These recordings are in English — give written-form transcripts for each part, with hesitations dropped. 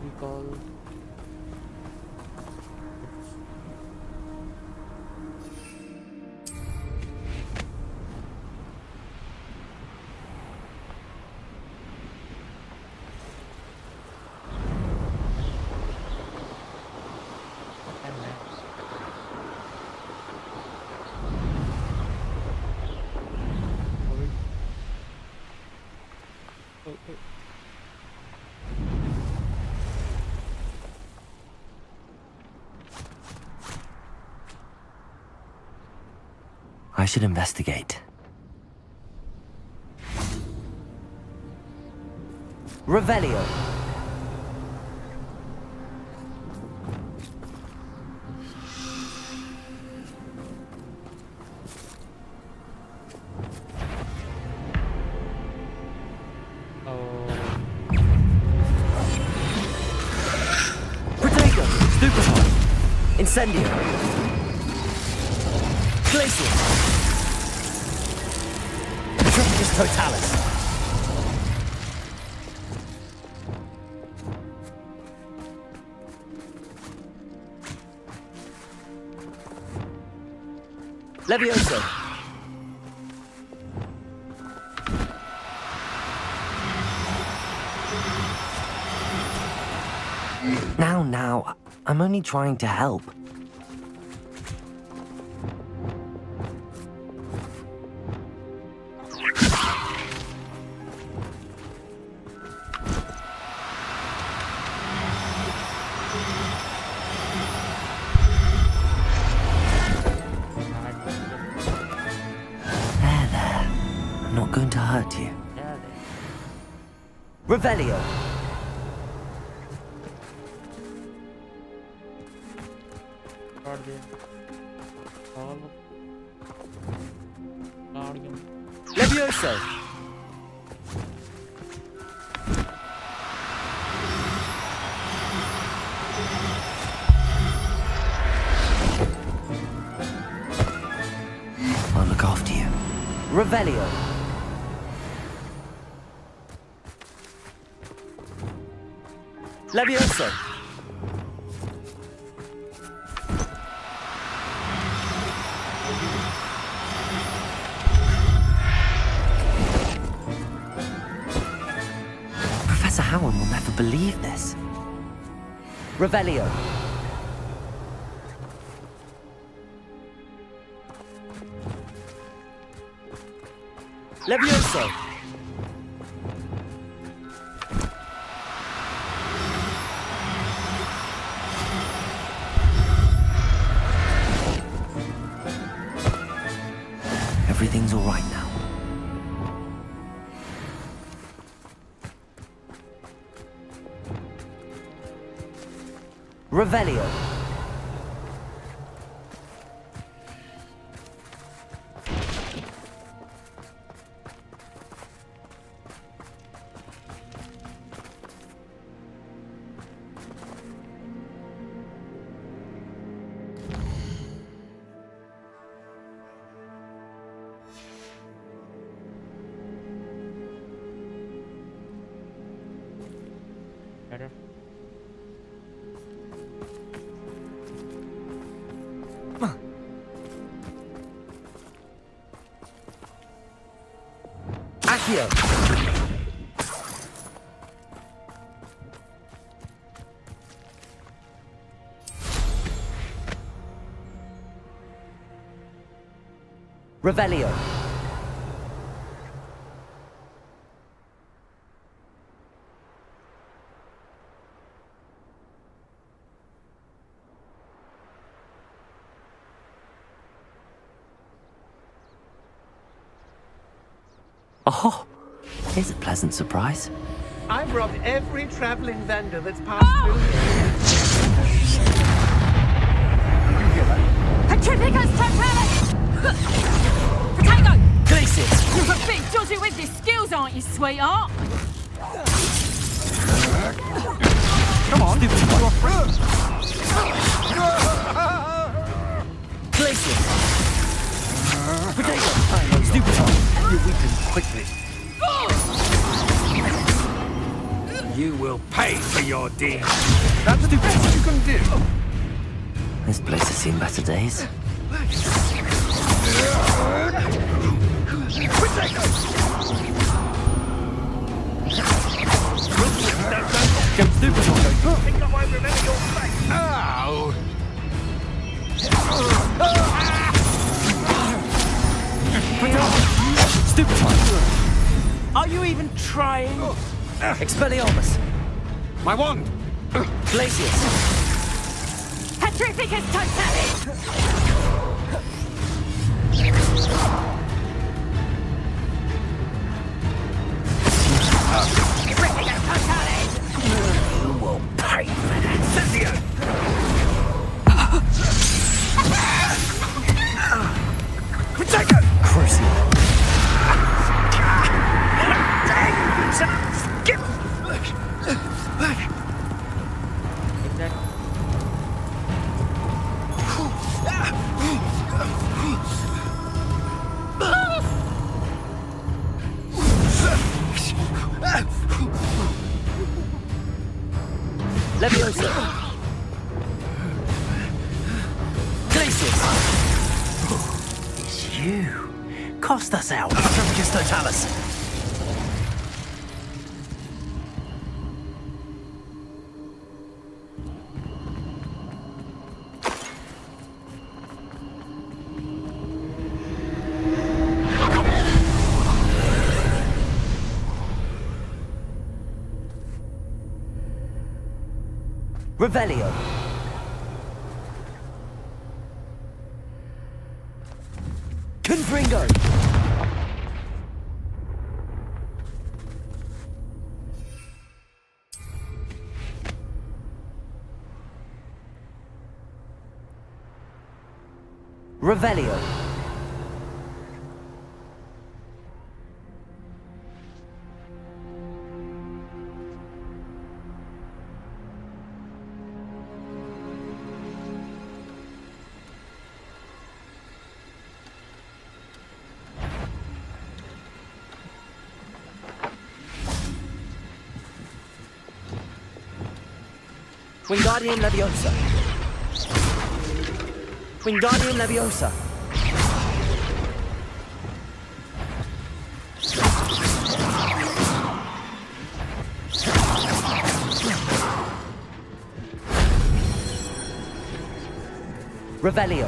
Recall. I should investigate. Revelio. Protego. Stupefy. Incendio. Glacius. Triplicus Totalis. Levioso. Now, I'm only trying to help. There. I'm not going to hurt you. Revelio. Levioso. I'll look after you. Revelio. Levioso. Professor Howard will never believe this. Revelio. Levioso. Everything's all right now. Revelio. Better. Accio. Revelio. Oh, here's a pleasant surprise. I've robbed every traveling vendor that's passed through here. Triplicus Totalis! Potato! Glacius! You're a bit dodgy with your skills, aren't you, sweetheart? You will pay for your deeds. That's the best you can do. This place has seen better days. Ow! Stupid one. Are you even trying? Expelliarmus. My wand! Glacius. Petrificus totalis! Petrificus totalis! You will pay for that. Crucible. Leviosa. Glacius. It's you. Cost us out. Petrificus totalis. Revelio. Confringo. Revelio. Wingardium Leviosa. Wingardium Leviosa. Revelio.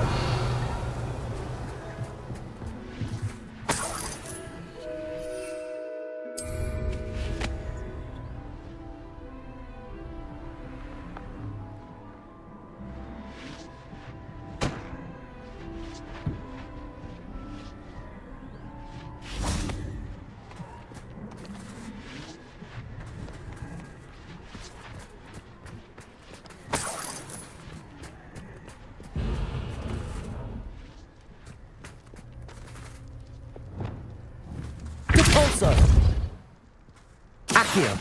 Repulsor. Accio.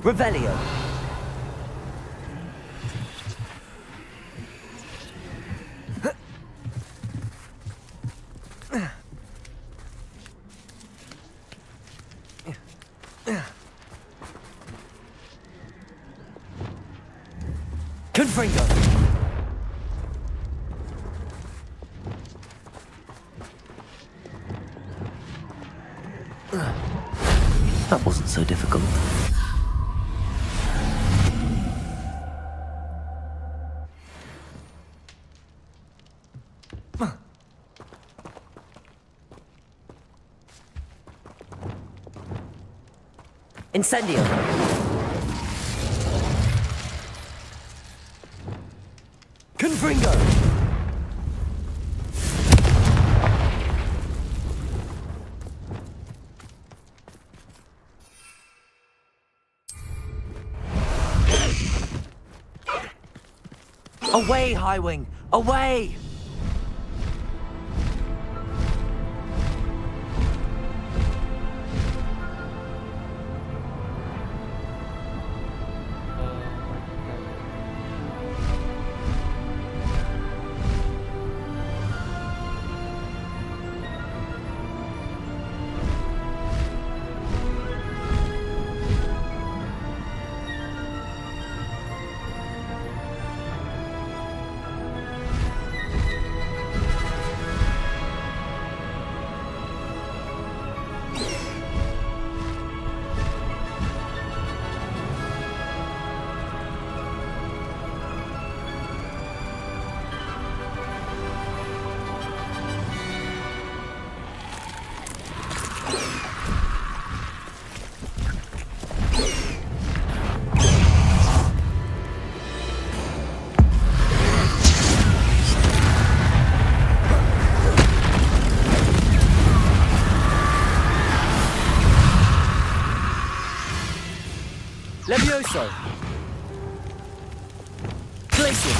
Revelio. Confringo. That wasn't so difficult. Incendio. Confringo. Away, Highwing! Away! Levioso. Glacius.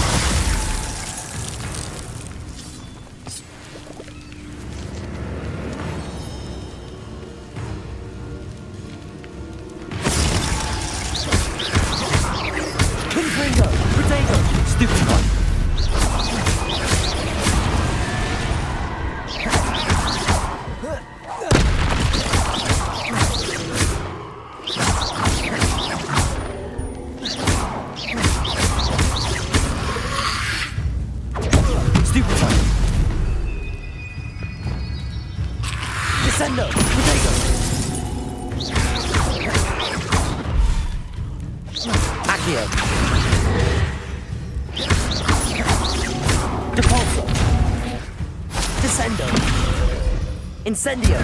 Confringo. Protego. Stupid one. Descendo! Protego! Accio! Depulso! Descendo! Incendio!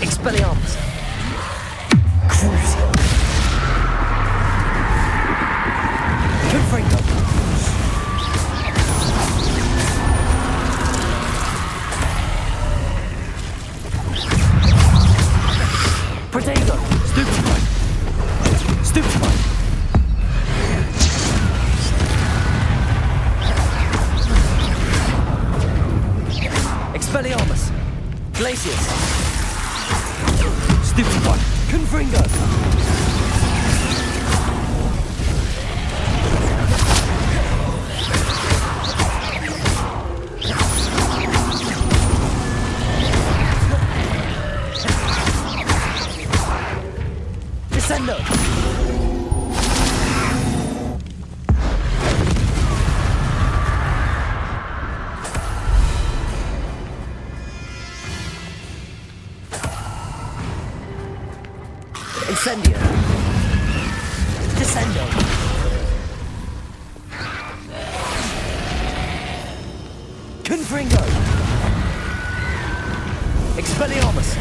Expelliarmus! Crucio! Confringo! Protego! Stupefy! Stupefy! Expelliarmus! Glacius! Stupefy! Confringo! Descendo! Incendio! Descendo! Confringo! Expelliarmus!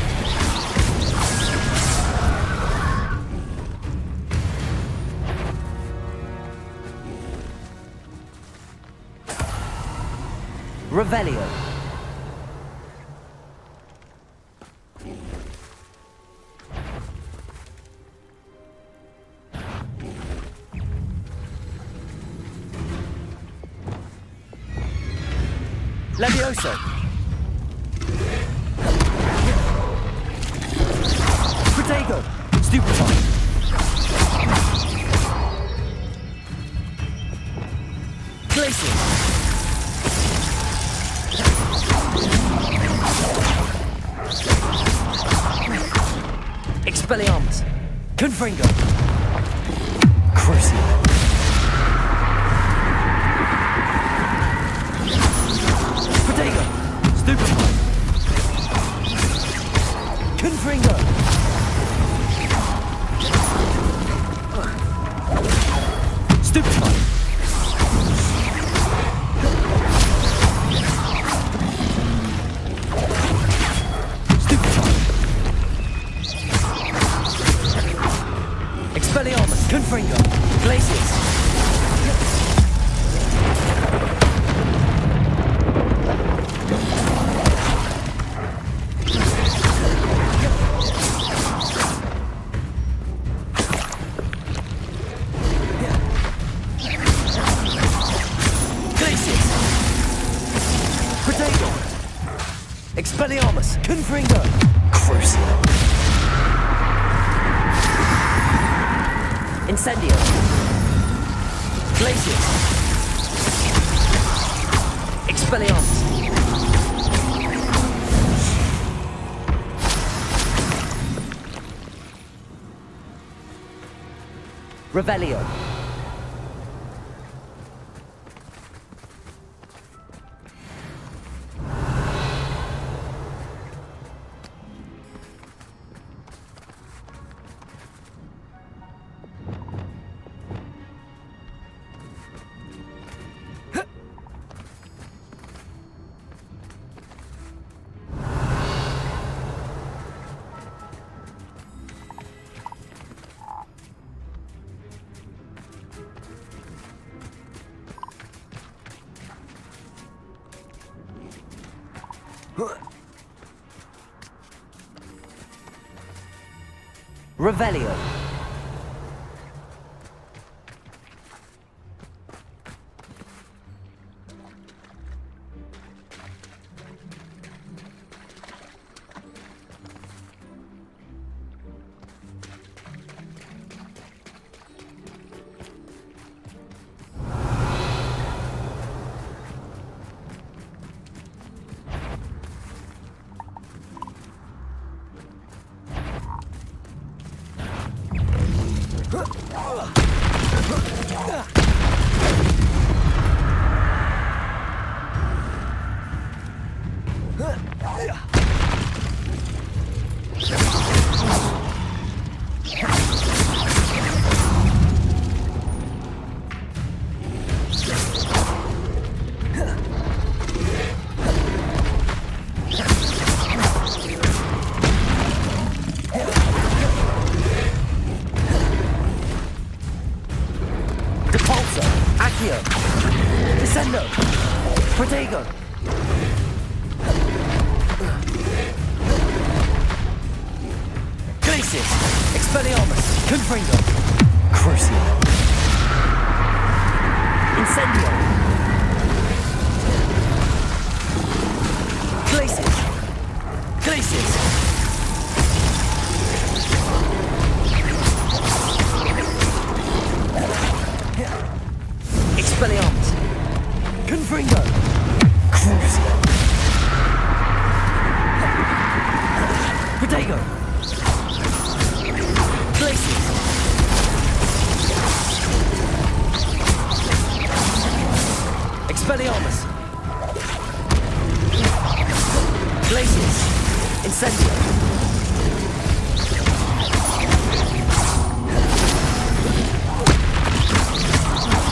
Revelio. Levioso. Protego. Stupefy. Glacius. Expelliarmus. Confringo. Crucio. Protego. Stupefy. Confringo. Stupefy. Expelliarmus, Confringo, Glacius. Glacius. Protego. Expelliarmus, Confringo, Crucio. Incendio. Glacius. Expelliarmus. Revelio. Revelio. Descendo! Protego! Glacius! Expelliarmus! Confringo! Crucio! Incendio! Glacius! Glacius! Expelliarmus! Confringo! Crucio! Protego! Glacius! Expelliarmus! Glacius! Incendio!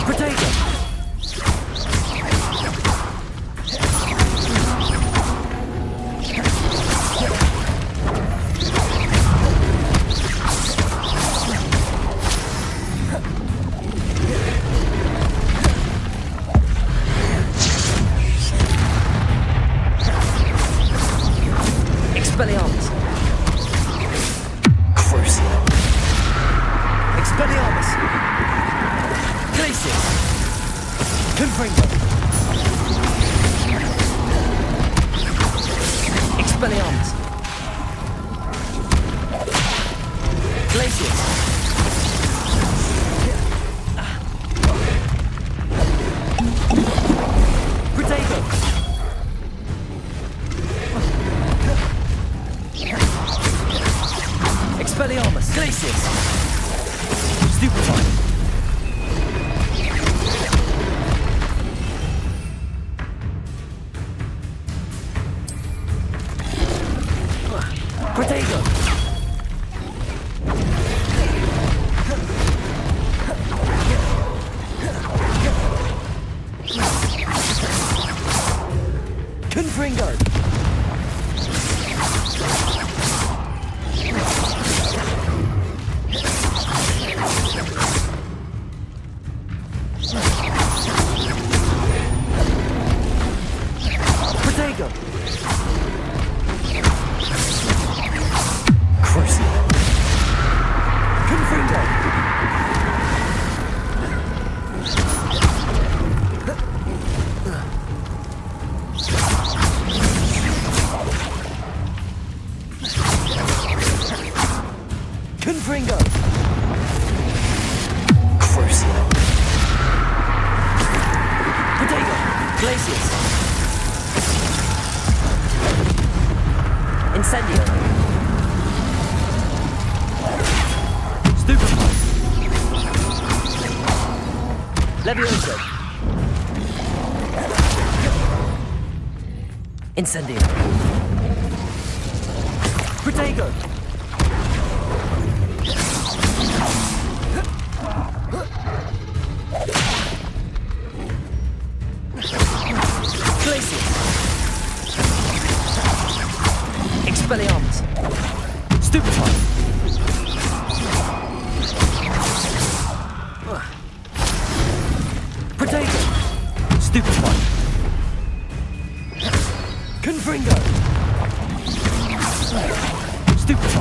Protego! Expelliarmus! Crucio! Expelliarmus! Glacius! Confringo! Expelliarmus! Glacius! Protego! Expelliarmus! Glacius! Stupefy! Protego! Confringo! Protego! Crucio! Confringo! Confringo! Crucio! Protego! Glacius! Incendio! Stupefy! Levioso! Incendio! Protego! Glacius! Expelliarmus! Stupefy! Protego! Stupefy! Confringo! Stupefy!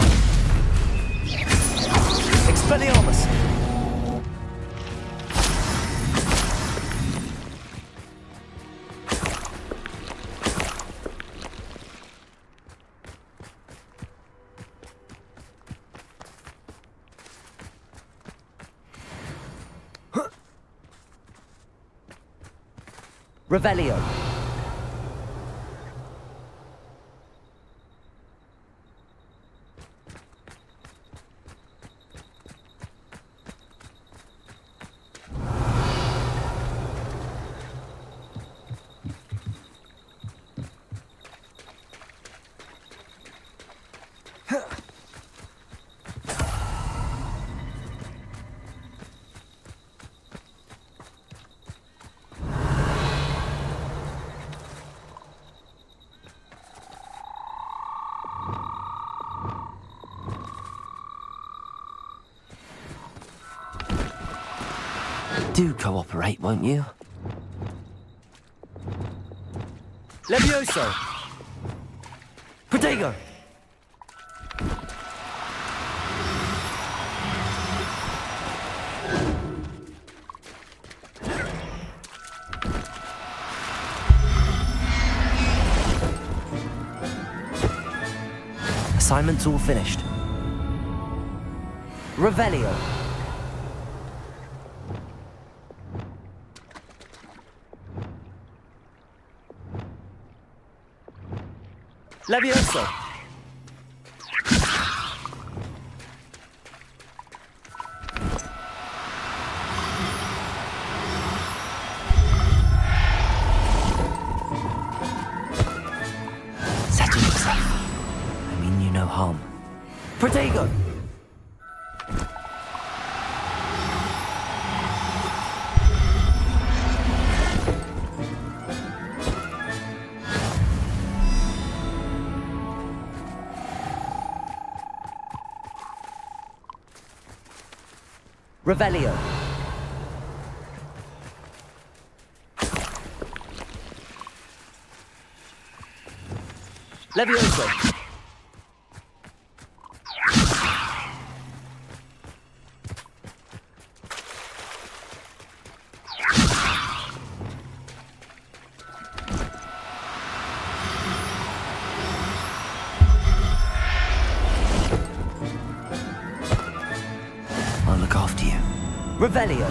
Revelio. Do cooperate, won't you? Levioso! Protego! Assignment's all finished. Revelio. Levioso. Settle yourself. I mean you no harm. Protego. Revelio. Levioso. I'll look after you. Revelio.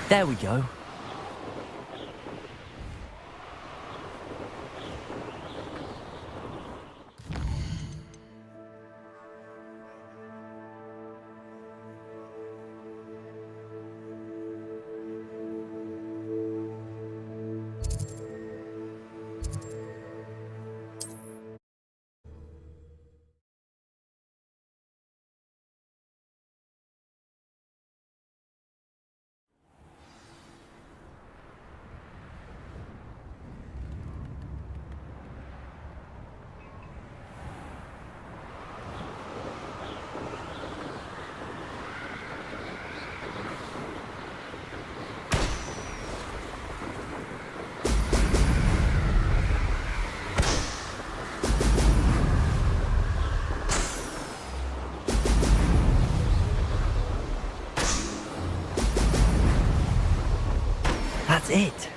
There we go. That's it.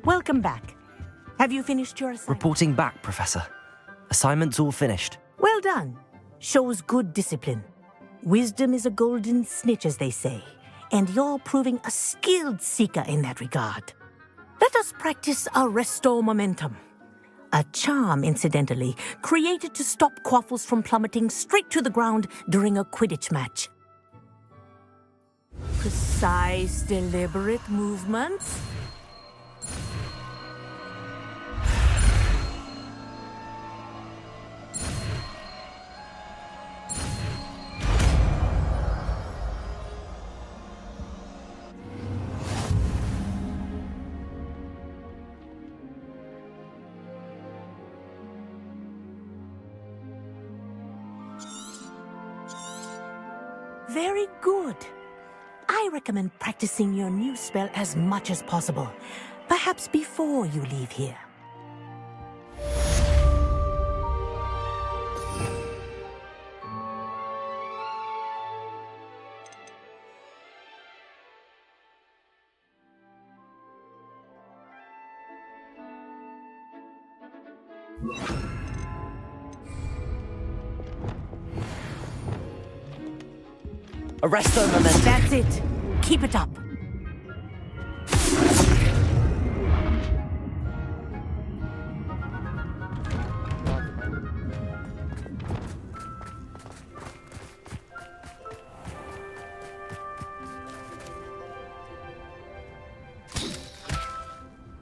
Welcome back. Have you finished your assignment? Reporting back, Professor. Assignment's all finished. Well done. Shows good discipline. Wisdom is a golden snitch, as they say, and you're proving a skilled seeker in that regard. Let us practice our restore momentum. A charm, incidentally, created to stop quaffles from plummeting straight to the ground during a Quidditch match. Precise, deliberate movements. Very good. I recommend practicing your new spell as much as possible, perhaps before you leave here. Arresto momentum. That's it. Keep it up.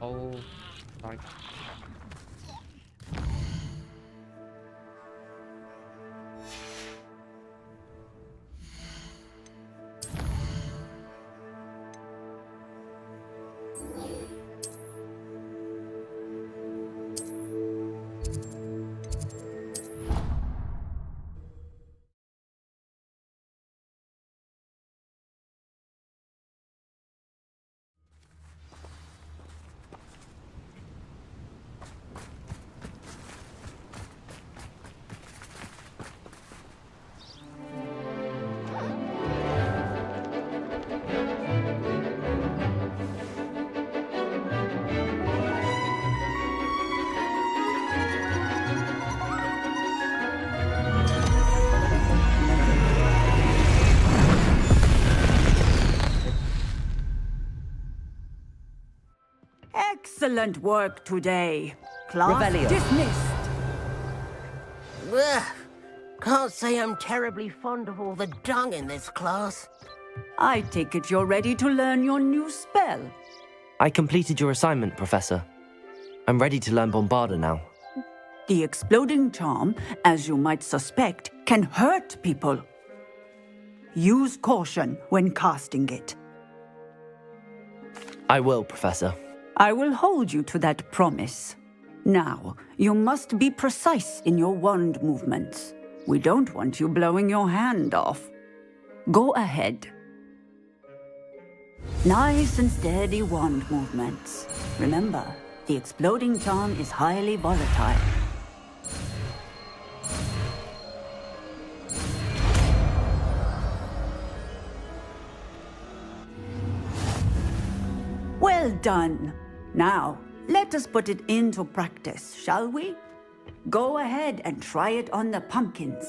Oh, sorry. Excellent work today. Class Revelio. dismissed. Ugh. Can't say I'm terribly fond of all the dung in this class. I take it you're ready to learn your new spell. I completed your assignment, Professor. I'm ready to learn Bombarda now. The exploding charm, as you might suspect, can hurt people. Use caution when casting it. I will, Professor. I will hold you to that promise. Now, you must be precise in your wand movements. We don't want you blowing your hand off. Go ahead. Nice and steady wand movements. Remember, the exploding charm is highly volatile. Well done. Now, let us put it into practice, shall we? Go ahead and try it on the pumpkins.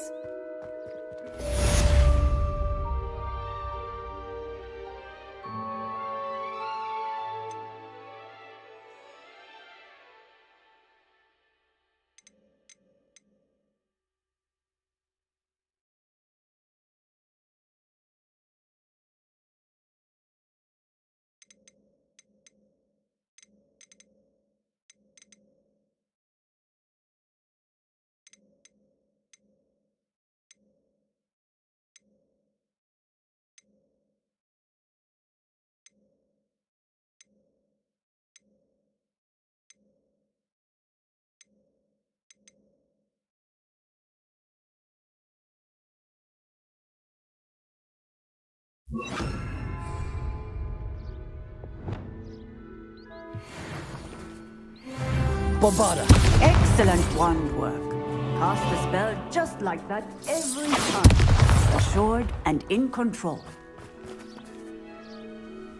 Bombarda! Excellent wand work. Cast the spell just like that every time. Assured and in control.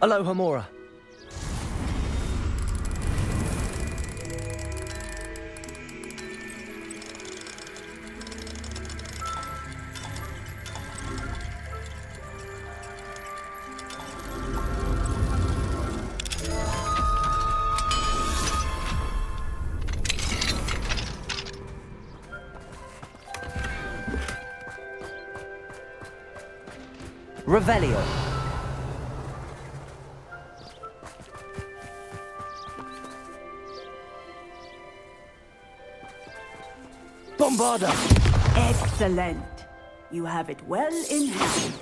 Aloha Mora. Revelio. Bombarda! Excellent. You have it well in hand.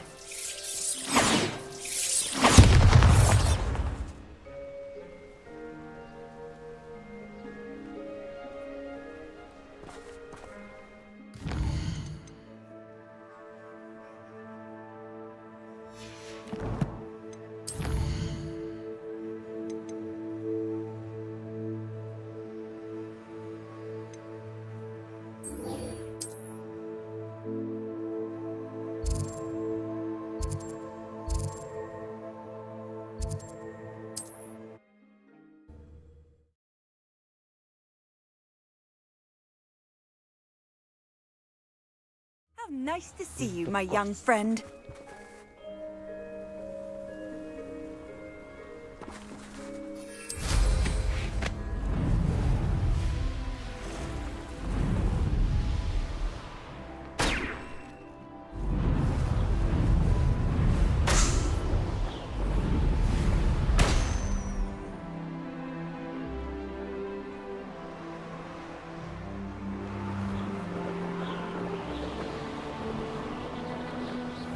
How nice to see you, my young friend.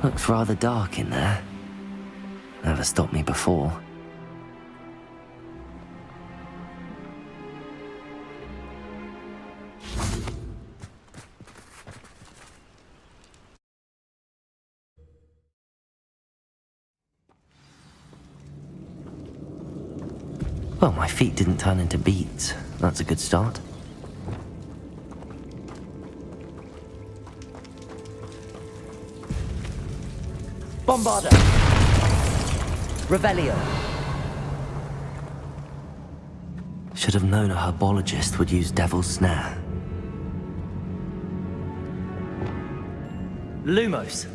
Looks rather dark in there. Never stopped me before. Well, my feet didn't turn into beads. That's a good start. Bombarda! Revelio. Should have known a herbologist would use Devil's Snare. Lumos!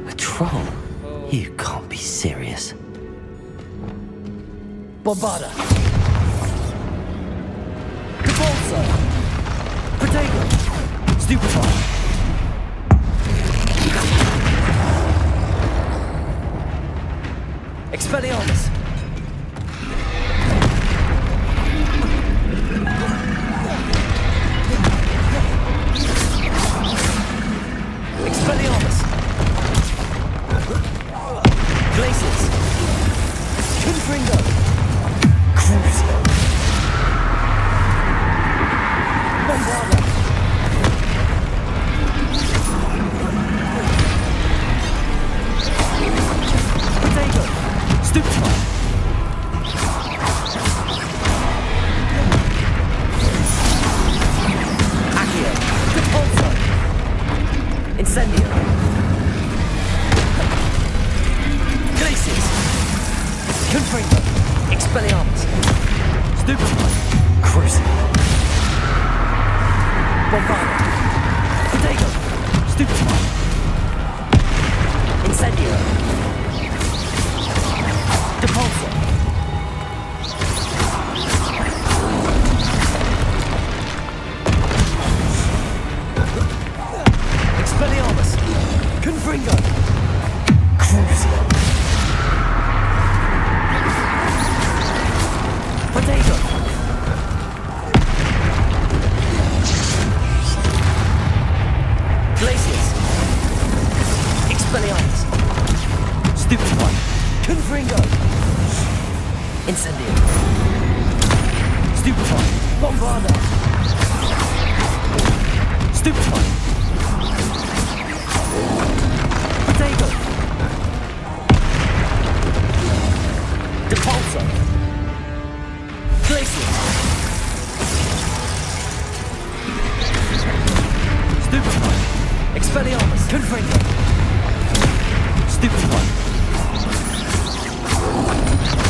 A troll? You can't be serious. Bombarda! Convulso! Protego! Stupefy! Expelliarmus! Incendio. Glacius. Confringo. Expelliarmus. Stupefy. Crucible. Bombardo. Protego. Stupefy. Incendio. Depulso. Expelliarmus. Confringo. Crucible. Potato. Glacius. Expelliarmus. Stupefy. Confringo. Incendio. Stupefy. Bombardo. Stupefy. Potato. Depulso. Glacius. Stupefy. Expelliarmus. Confringo. Stupefy.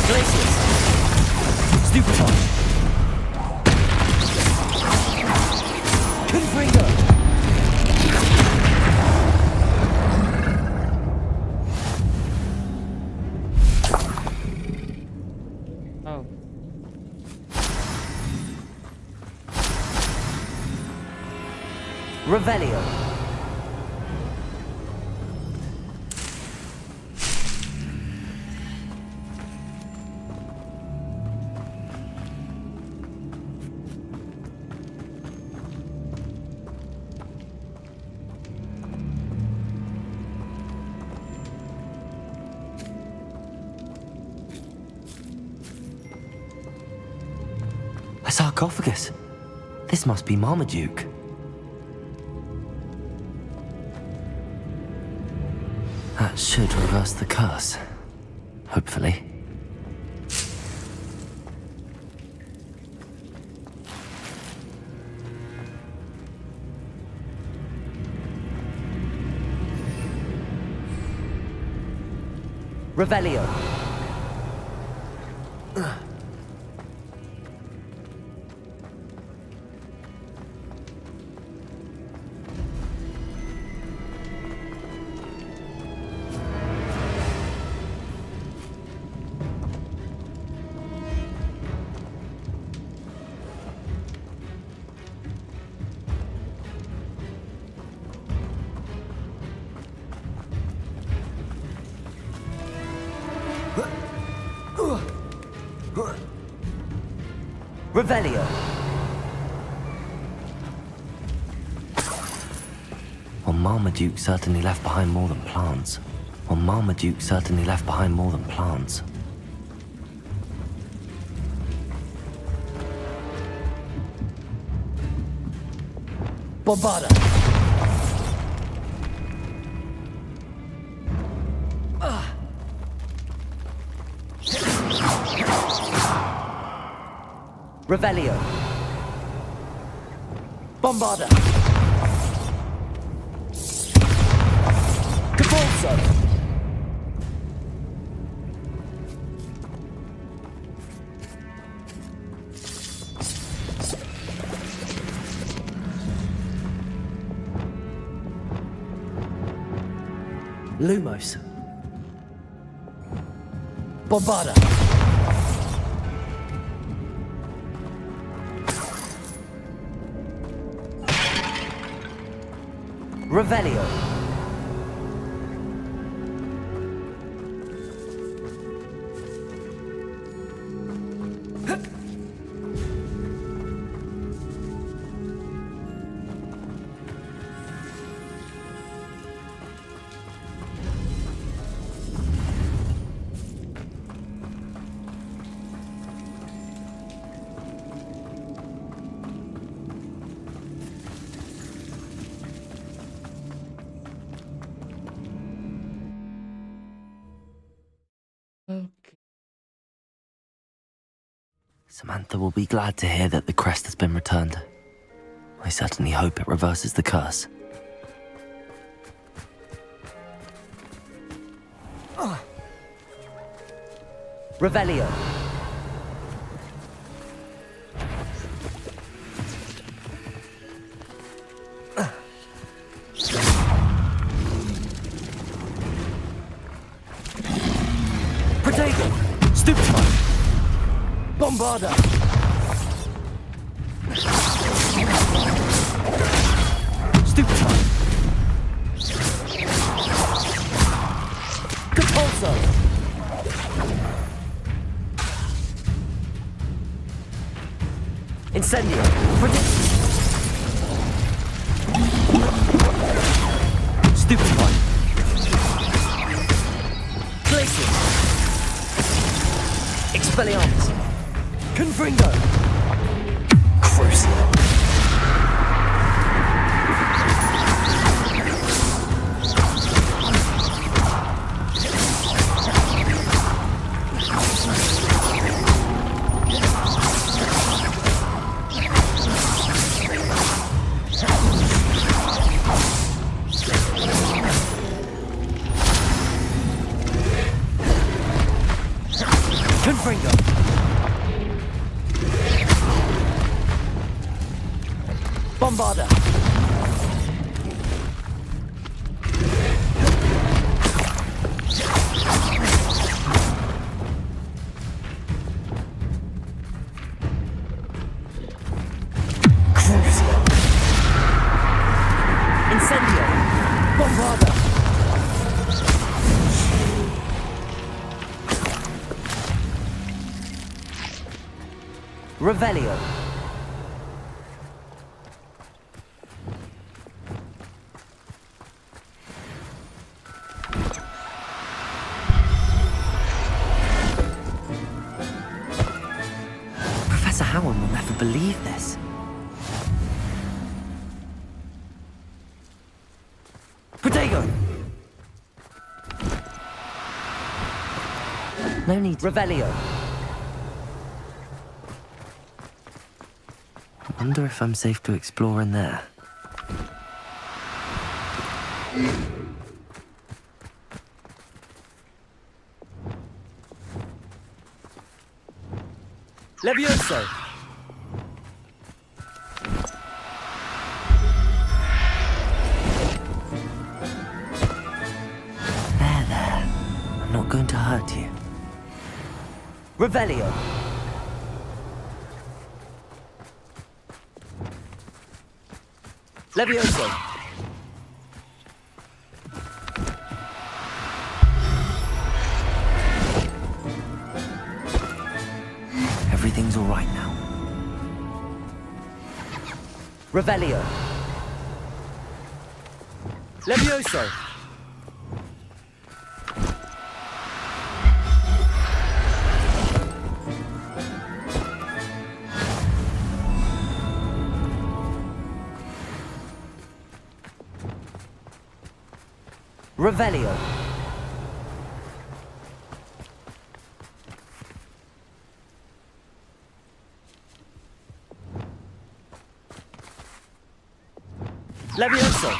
Glacius. Stupefy. Confringo. Oh. Revelio. A sarcophagus. This must be Marmaduke. That should reverse the curse. Hopefully. Revelio. Revelio. Well, Marmaduke certainly left behind more than plants. Well, Marmaduke certainly left behind more than plants. Bombarda. Revelio. Bombarda. Depulso. Lumos. Bombarda. Revelio. Samantha will be glad to hear that the crest has been returned. I certainly hope it reverses the curse. Revelio. Protego. Stupefy. Bombarda. Stupefy. Capulso. Incendio. Stupefy. Glacier. Expelliarmus. Confringo. Crucial. Confringo. Bombarda. Crucial. Incendio. Bombarda. Revelio. Professor Howard will never believe this. Protego! No need. Revelio. I wonder if I'm safe to explore in there. Levioso! There. I'm not going to hurt you. Revelio! Levioso! Everything's all right now. Revelio! Levioso! Revelio. Levioso.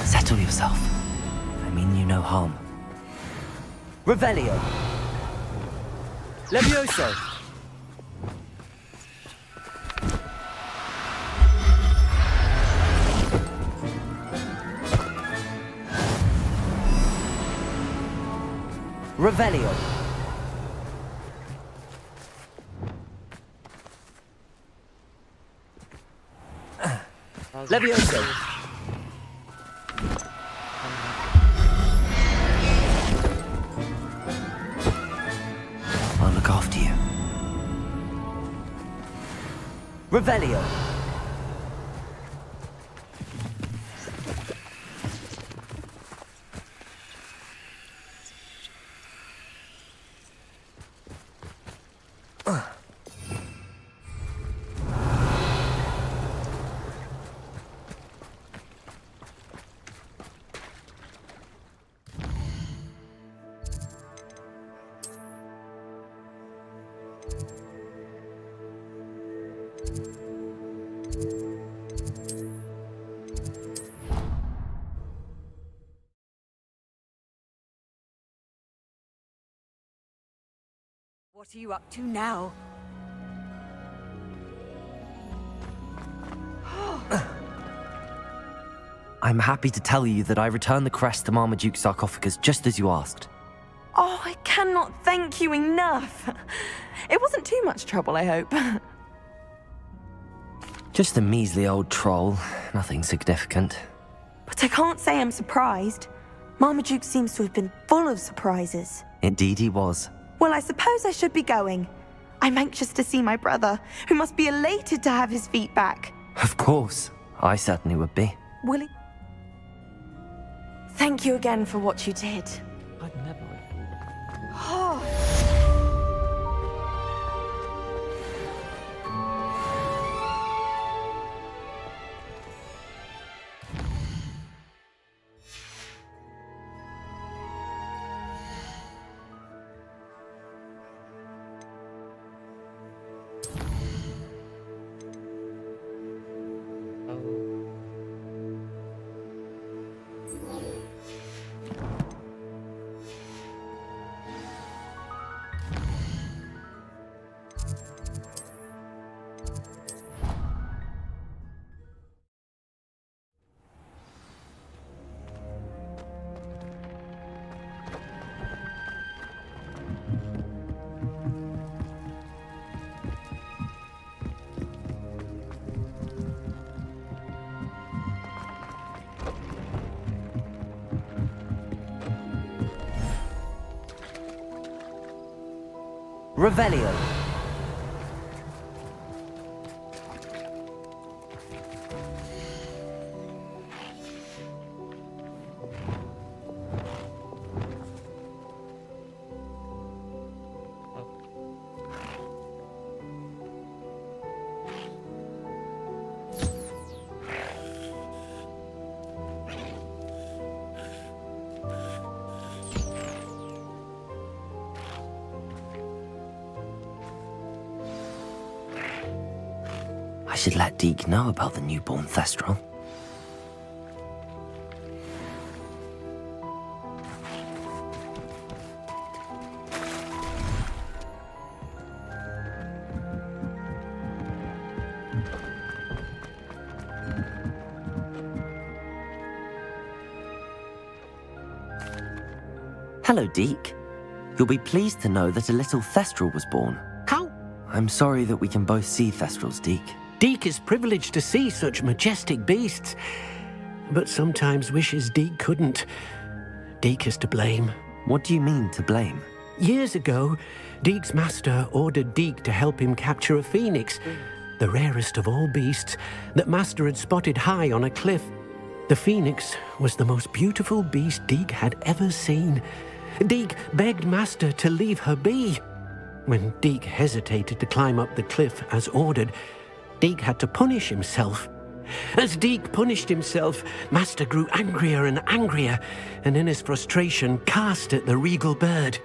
Settle yourself. I mean you no harm. Revelio. Levioso. Revelio. Levioso. I'll look after you. Revelio. What are you up to now? I'm happy to tell you that I returned the crest to Marmaduke's sarcophagus just as you asked. Oh, I cannot thank you enough. It wasn't too much trouble, I hope. Just a measly old troll, nothing significant. But I can't say I'm surprised. Marmaduke seems to have been full of surprises. Indeed he was. Well, I suppose I should be going. I'm anxious to see my brother, who must be elated to have his feet back. Of course, I certainly would be. Willie? Thank you again for what you did. I'd never... Revelio. I should let Deke know about the newborn Thestral. Hello, Deke. You'll be pleased to know that a little Thestral was born. How? I'm sorry that we can both see Thestrals, Deke. Deke is privileged to see such majestic beasts, but sometimes wishes Deke couldn't. Deke is to blame. What do you mean, to blame? Years ago, Deke's master ordered Deke to help him capture a phoenix, the rarest of all beasts, that master had spotted high on a cliff. The phoenix was the most beautiful beast Deke had ever seen. Deke begged master to leave her be. When Deke hesitated to climb up the cliff as ordered, Deke had to punish himself. As Deke punished himself, master grew angrier and angrier, and in his frustration cast at the regal bird.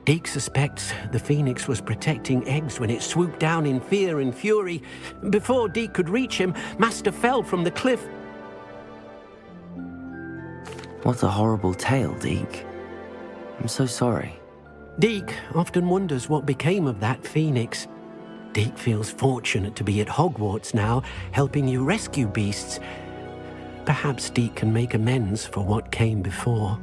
Deke suspects the phoenix was protecting eggs when it swooped down in fear and fury. Before Deke could reach him, master fell from the cliff. What a horrible tale, Deke. I'm so sorry. Deke often wonders what became of that phoenix. Deke feels fortunate to be at Hogwarts now, helping you rescue beasts. Perhaps Deke can make amends for what came before.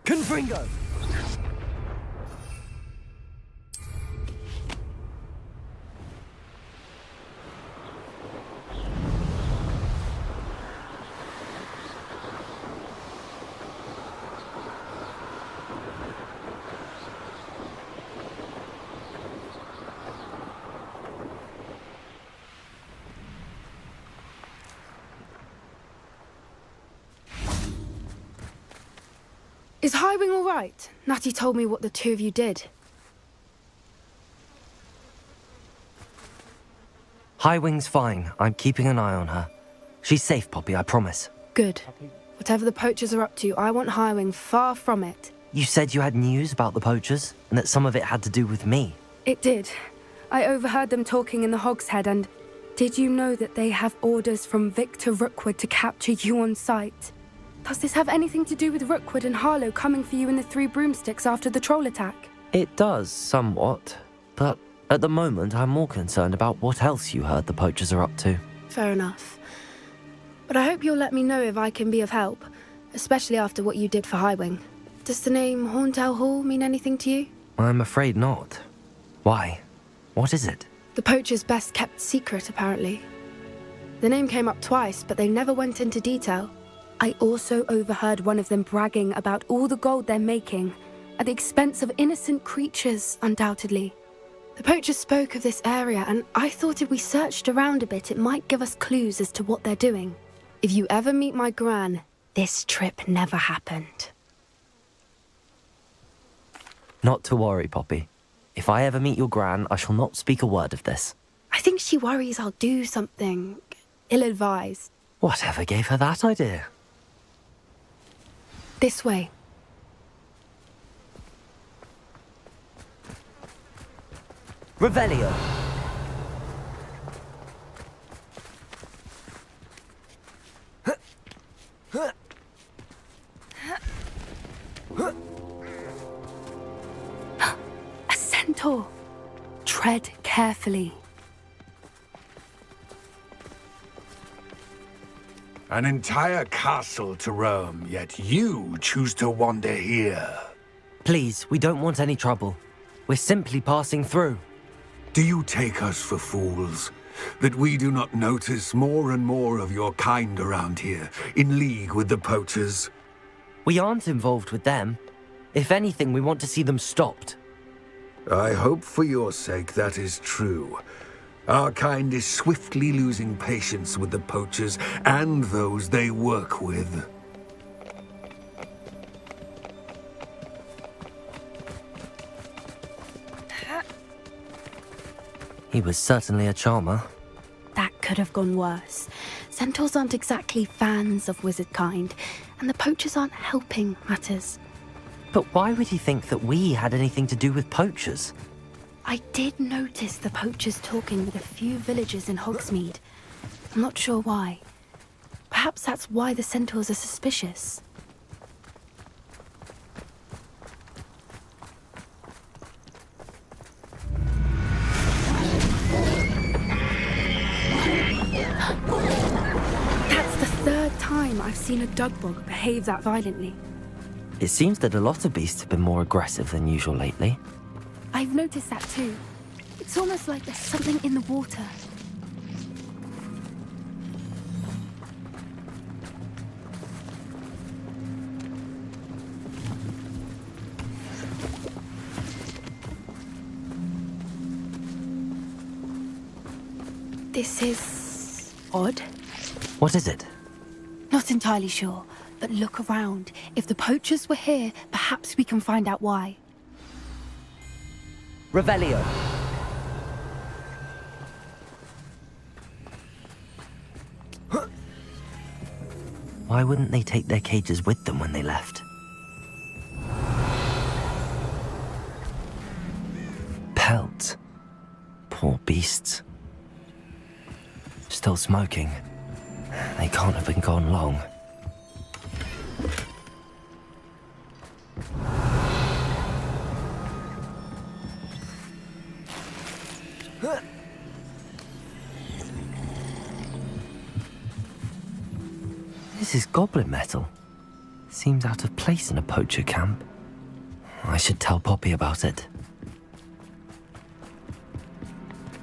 Confringo! Is Highwing all right? Natty told me what the two of you did. Highwing's fine. I'm keeping an eye on her. She's safe, Poppy, I promise. Good. Whatever the poachers are up to, I want Highwing far from it. You said you had news about the poachers, and that some of it had to do with me. It did. I overheard them talking in the Hogshead, and did you know that they have orders from Victor Rookwood to capture you on sight? Does this have anything to do with Rookwood and Harlow coming for you in the Three Broomsticks after the troll attack? It does, somewhat. But at the moment, I'm more concerned about what else you heard the poachers are up to. Fair enough. But I hope you'll let me know if I can be of help, especially after what you did for Highwing. Does the name Horntail Hall mean anything to you? I'm afraid not. Why? What is it? The poachers' best kept secret, apparently. The name came up twice, but they never went into detail. I also overheard one of them bragging about all the gold they're making, at the expense of innocent creatures, undoubtedly. The poachers spoke of this area, and I thought if we searched around a bit, it might give us clues as to what they're doing. If you ever meet my gran, this trip never happened. Not to worry, Poppy. If I ever meet your gran, I shall not speak a word of this. I think she worries I'll do something ill-advised. Whatever gave her that idea? This way. Revelio! A centaur. Tread carefully. An entire castle to roam, yet you choose to wander here. Please, we don't want any trouble. We're simply passing through. Do you take us for fools? That we do not notice more and more of your kind around here, in league with the poachers? We aren't involved with them. If anything, we want to see them stopped. I hope for your sake that is true. Our kind is swiftly losing patience with the poachers and those they work with. He was certainly a charmer. That could have gone worse. Centaurs aren't exactly fans of wizard kind, and the poachers aren't helping matters. But why would he think that we had anything to do with poachers? I did notice the poachers talking with a few villagers in Hogsmeade. I'm not sure why. Perhaps that's why the centaurs are suspicious. That's the third time I've seen a dugbog behave that violently. It seems that a lot of beasts have been more aggressive than usual lately. I've noticed that too. It's almost like there's something in the water. This is odd. What is it? Not entirely sure, but look around. If the poachers were here, perhaps we can find out why. Revelio! Why wouldn't they take their cages with them when they left? Pelts. Poor beasts. Still smoking. They can't have been gone long. This is goblin metal. Seems out of place in a poacher camp. I should tell Poppy about it.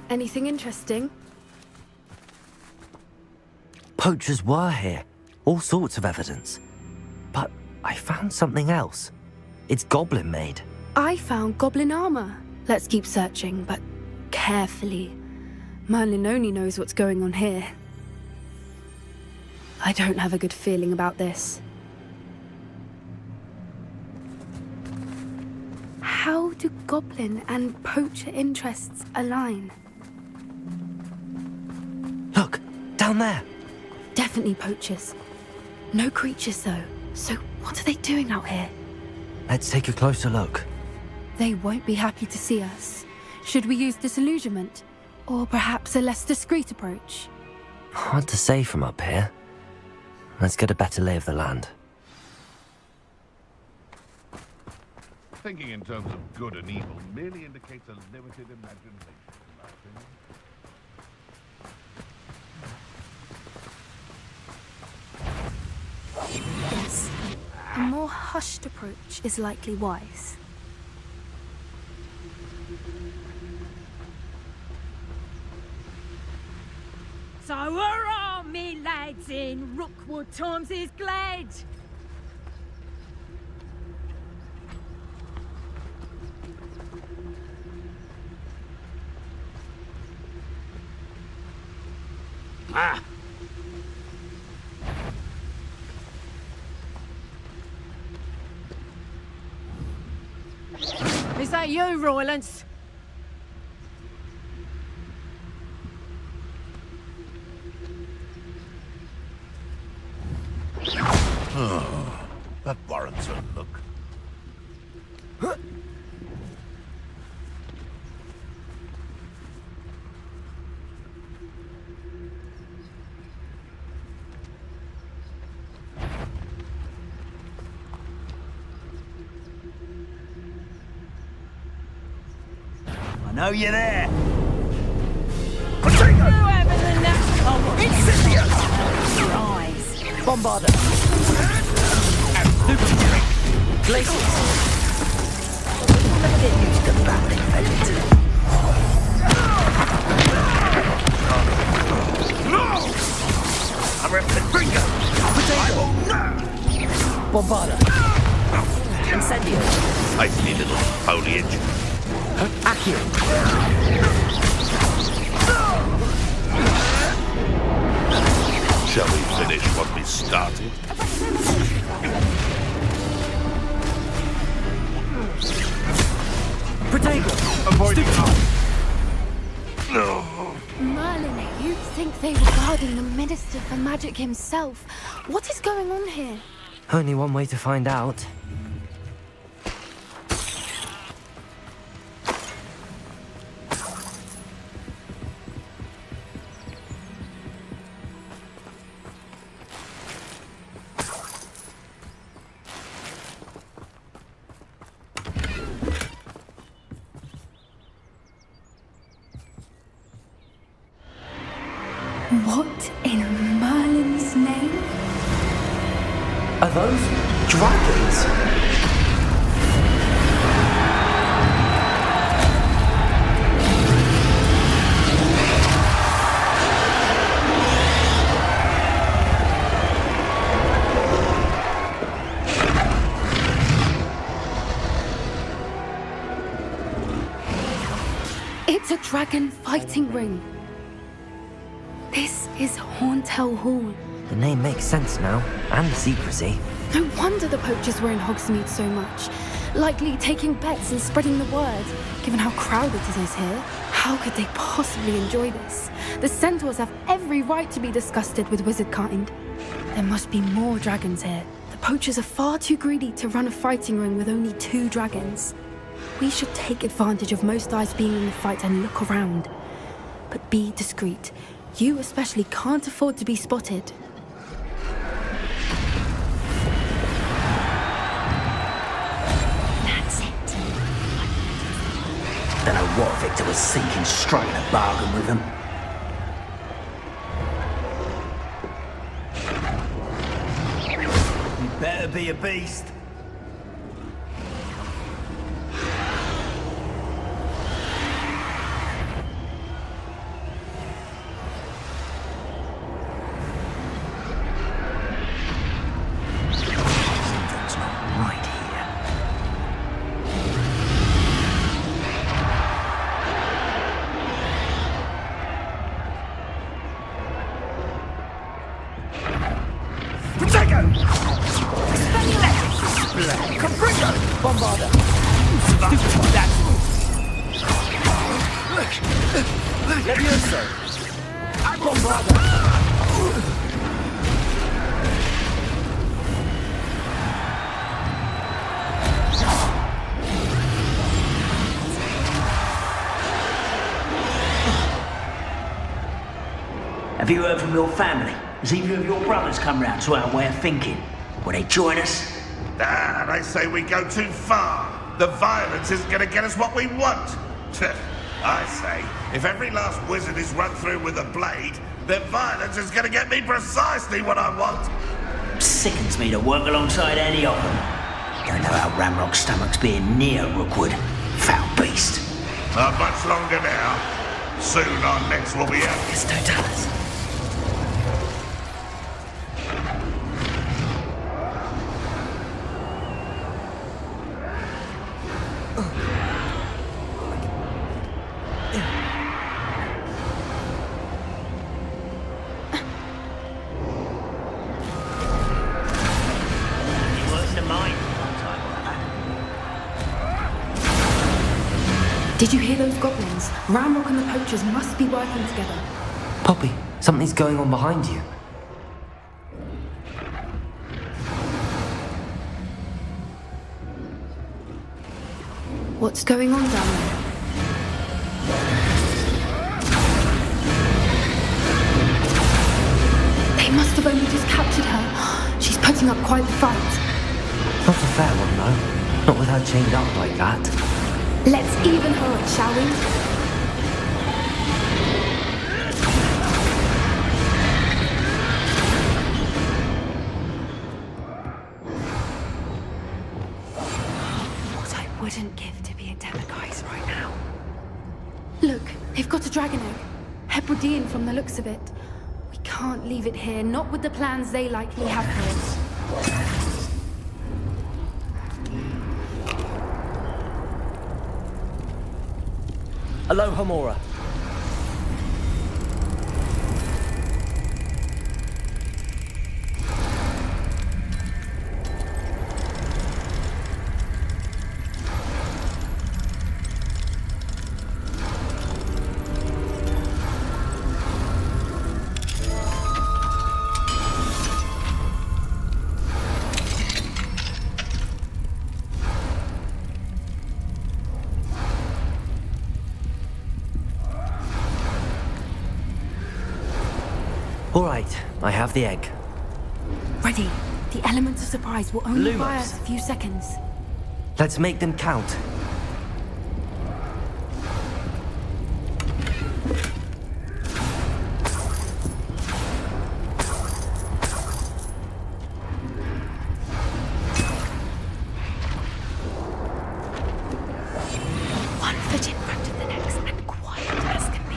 Anything interesting? Poachers were here. All sorts of evidence. But I found something else. It's goblin made. I found goblin armor. Let's keep searching, but carefully. Merlin only knows what's going on here. I don't have a good feeling about this. How do goblin and poacher interests align? Look, down there. Definitely poachers. No creatures though. So what are they doing out here? Let's take a closer look. They won't be happy to see us. Should we use disillusionment? Or perhaps a less discreet approach? Hard to say from up here. Let's get a better lay of the land. Thinking in terms of good and evil merely indicates a limited imagination, in my opinion. Yes. A more hushed approach is likely wise. So hurrah, me lads, in Rookwood times is glad. Ah! Is that you, Roylance? Oh, that warrants a look. I know you're there. Whoever the next... Oh, Incendious! Rise. Bombarder. Glaciers. Never get used to battling Fenton. I'm a bringer. Potato. Bombarder. Incendio. Nicely little foliage. Accurate. Shall we finish what we started? Potato. Avoiding Merlin, you think they were guarding the Minister for Magic himself? What is going on here? Only one way to find out. What in Merlin's name? Are those dragons? It's a dragon fighting ring. This is Horntail Hall. The name makes sense now, and the secrecy. No wonder the poachers were in Hogsmeade so much. Likely taking bets and spreading the word, given how crowded it is here. How could they possibly enjoy this? The centaurs have every right to be disgusted with wizard kind. There must be more dragons here. The poachers are far too greedy to run a fighting ring with only 2 dragons. We should take advantage of most eyes being in the fight and look around. But be discreet. You especially can't afford to be spotted. That's it. Don't know what Victor was thinking, striking a bargain with them. You better be a beast. Something's not right here. Protego! Capriccio! Bombarda! Levioso! Bombarda! Have you heard from your family? Has either of your brothers come round to our way of thinking? Will they join us? Ah, they say we go too far. The violence isn't going to get us what we want. I say, if every last wizard is run through with a blade, then violence is going to get me precisely what I want. Sickens me to work alongside any of them. Don't know how Ramrock's stomach's being near Rookwood. Foul beast. Not much longer now. Soon our necks will be out. It's Totalis. Did you hear those goblins? Ramrock and the poachers must be working together. Poppy, something's going on behind you. What's going on down there? They must have only just captured her. She's putting up quite the fight. Not a fair one, though. Not with her chained up like that. Let's even her up, shall we? What I wouldn't give to be a Demagogues right now. Look, they've got a dragon egg. Hebridean from the looks of it. We can't leave it here, not with the plans they likely have for it. Aloha, Mora. All right, I have the egg. Ready. The elements of surprise will only Lumos. buy us a few seconds. Let's make them count. One foot in front of the next and quiet as can be.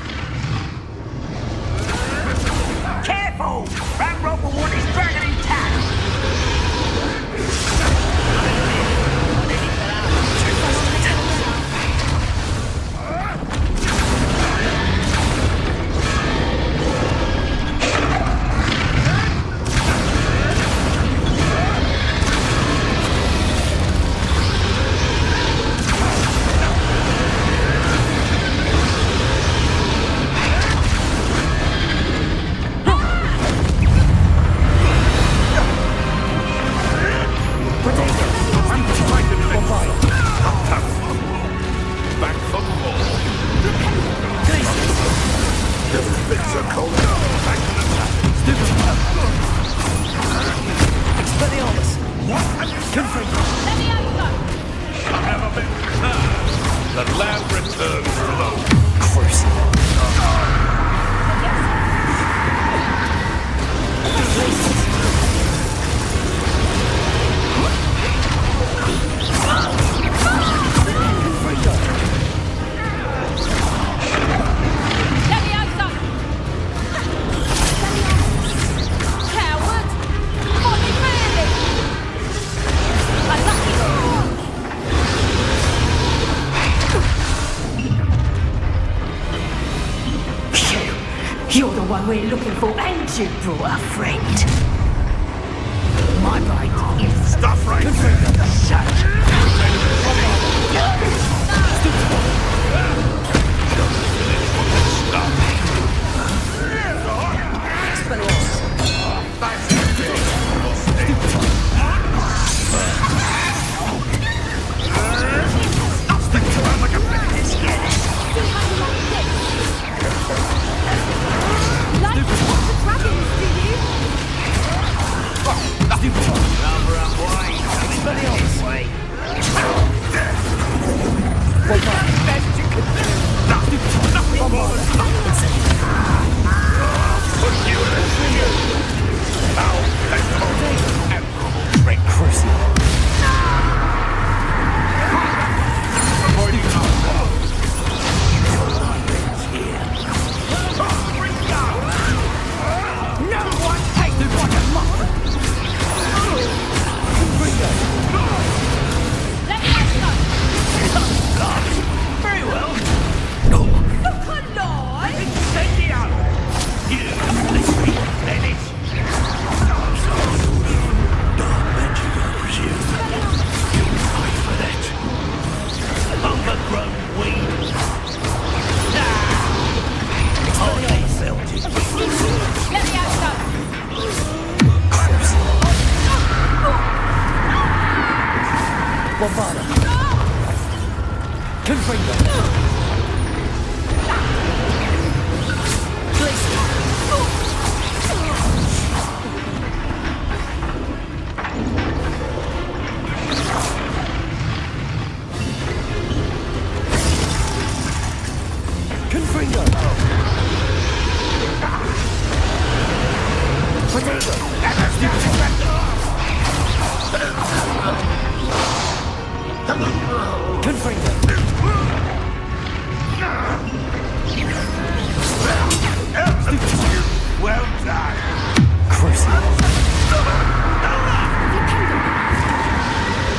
Careful! Ramrock will want his dragon intact! You're the one we're looking for, and you brought a friend. My bite is... Stop right there! Well done.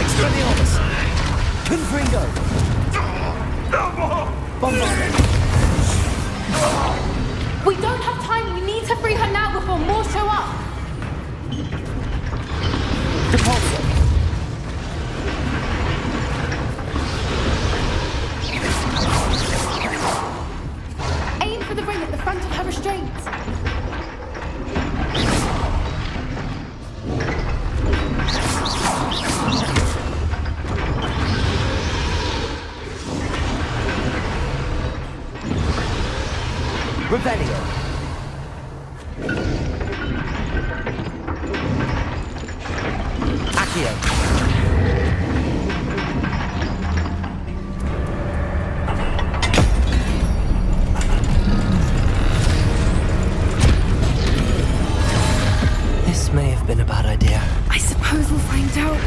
Expelliarmus! Confringo! We don't have time. We need to free her now before more show up. Repulsor! Aim for the ring at the front of her restraints. Revelio! Accio! This may have been a bad idea. I suppose we'll find out.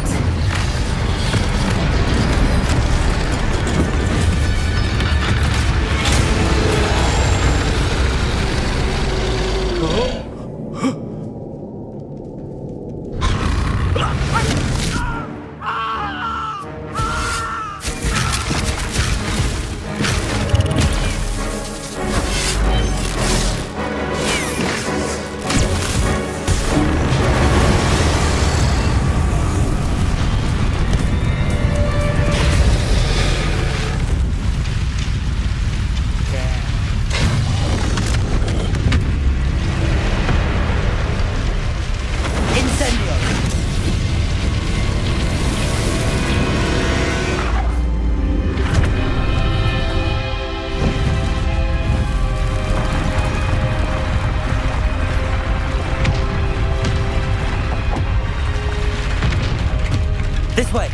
This way!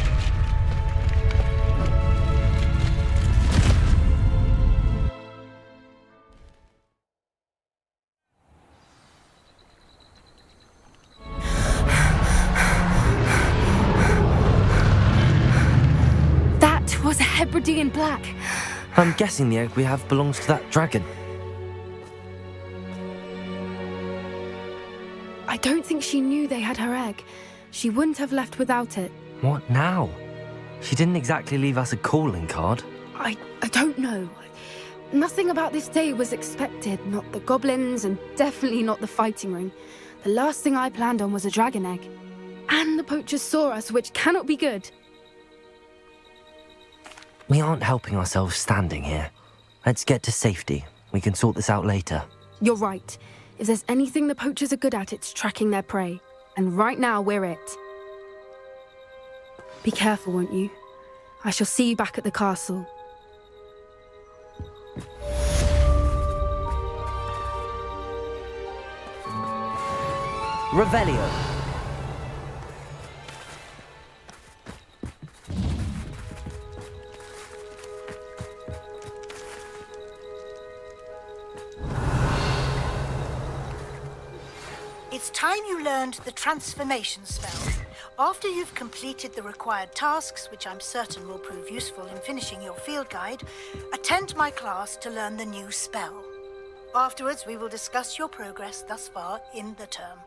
That was a Hebridean black. I'm guessing the egg we have belongs to that dragon. I don't think she knew they had her egg. She wouldn't have left without it. What now? She didn't exactly leave us a calling card. I don't know. Nothing about this day was expected, not the goblins, and definitely not the fighting ring. The last thing I planned on was a dragon egg. And the poachers saw us, which cannot be good. We aren't helping ourselves standing here. Let's get to safety. We can sort this out later. You're right. If there's anything the poachers are good at, it's tracking their prey. And right now, we're it. Be careful, won't you? I shall see you back at the castle. Revelio. It's time you learned the transformation spell. After you've completed the required tasks, which I'm certain will prove useful in finishing your field guide, attend my class to learn the new spell. Afterwards, we will discuss your progress thus far in the term.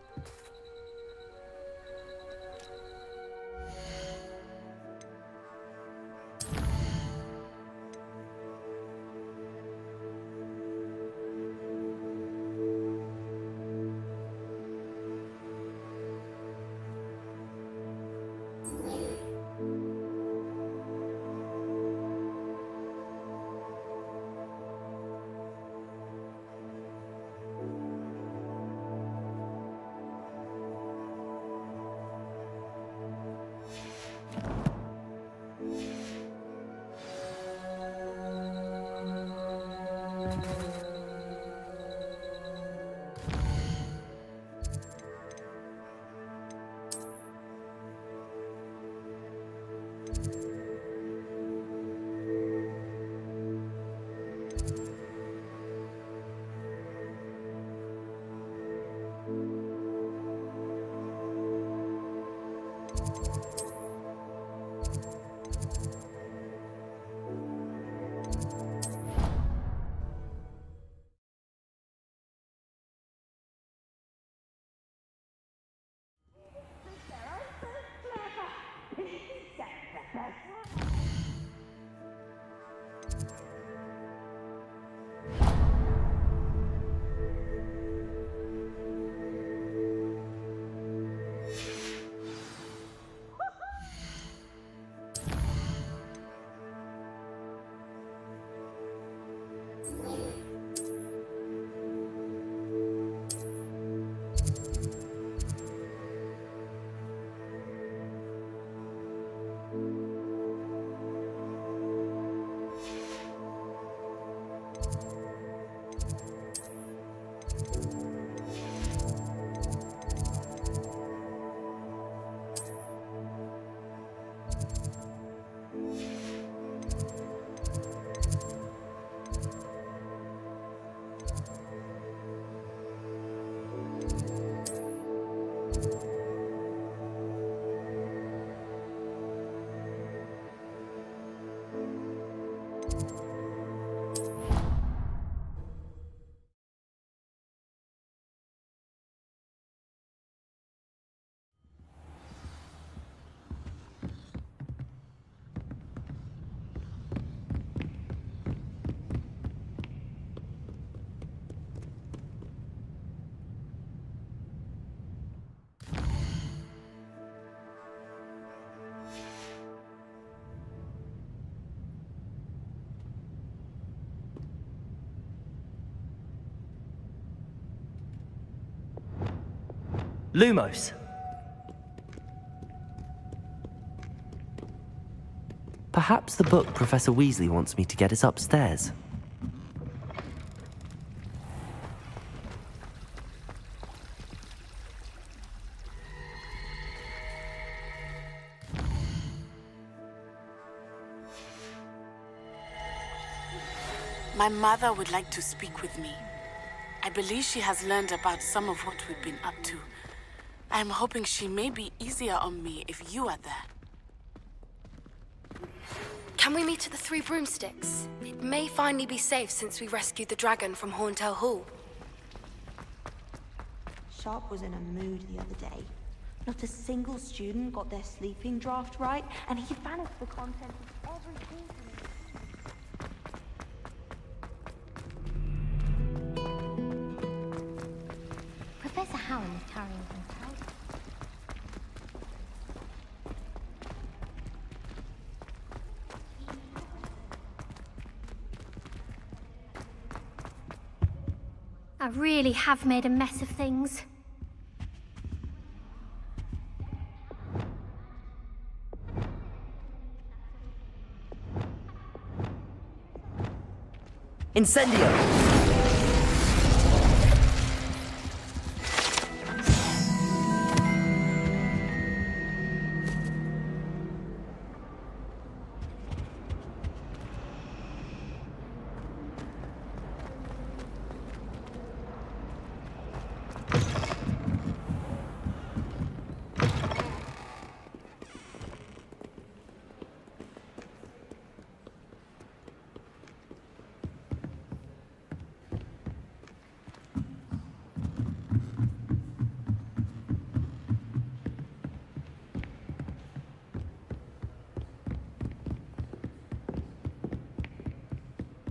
Lumos. Perhaps the book Professor Weasley wants me to get is upstairs. My mother would like to speak with me. I believe she has learned about some of what we've been up to. I'm hoping she may be easier on me if you are there. Can we meet at the Three Broomsticks? It may finally be safe since we rescued the dragon from Horntail Hall. Sharp was in a mood the other day. Not a single student got their sleeping draft right, and he vanished the content of every I really have made a mess of things. Incendio!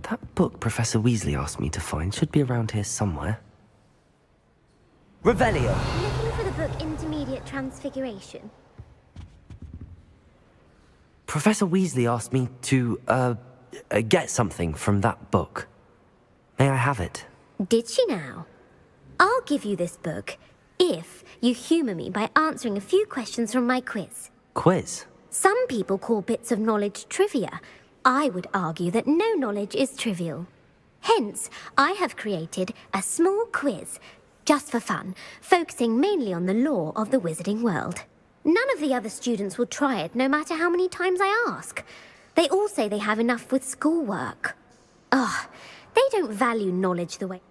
That book Professor Weasley asked me to find should be around here somewhere. Revelio! Looking for the book Intermediate Transfiguration. Professor Weasley asked me to, get something from that book. May I have it? Did she now? I'll give you this book if you humour me by answering a few questions from my quiz. Quiz? Some people call bits of knowledge trivia. I would argue that no knowledge is trivial. Hence, I have created a small quiz, just for fun, focusing mainly on the lore of the wizarding world. None of the other students will try it, no matter how many times I ask. They all say they have enough with schoolwork. Ugh, they don't value knowledge the way...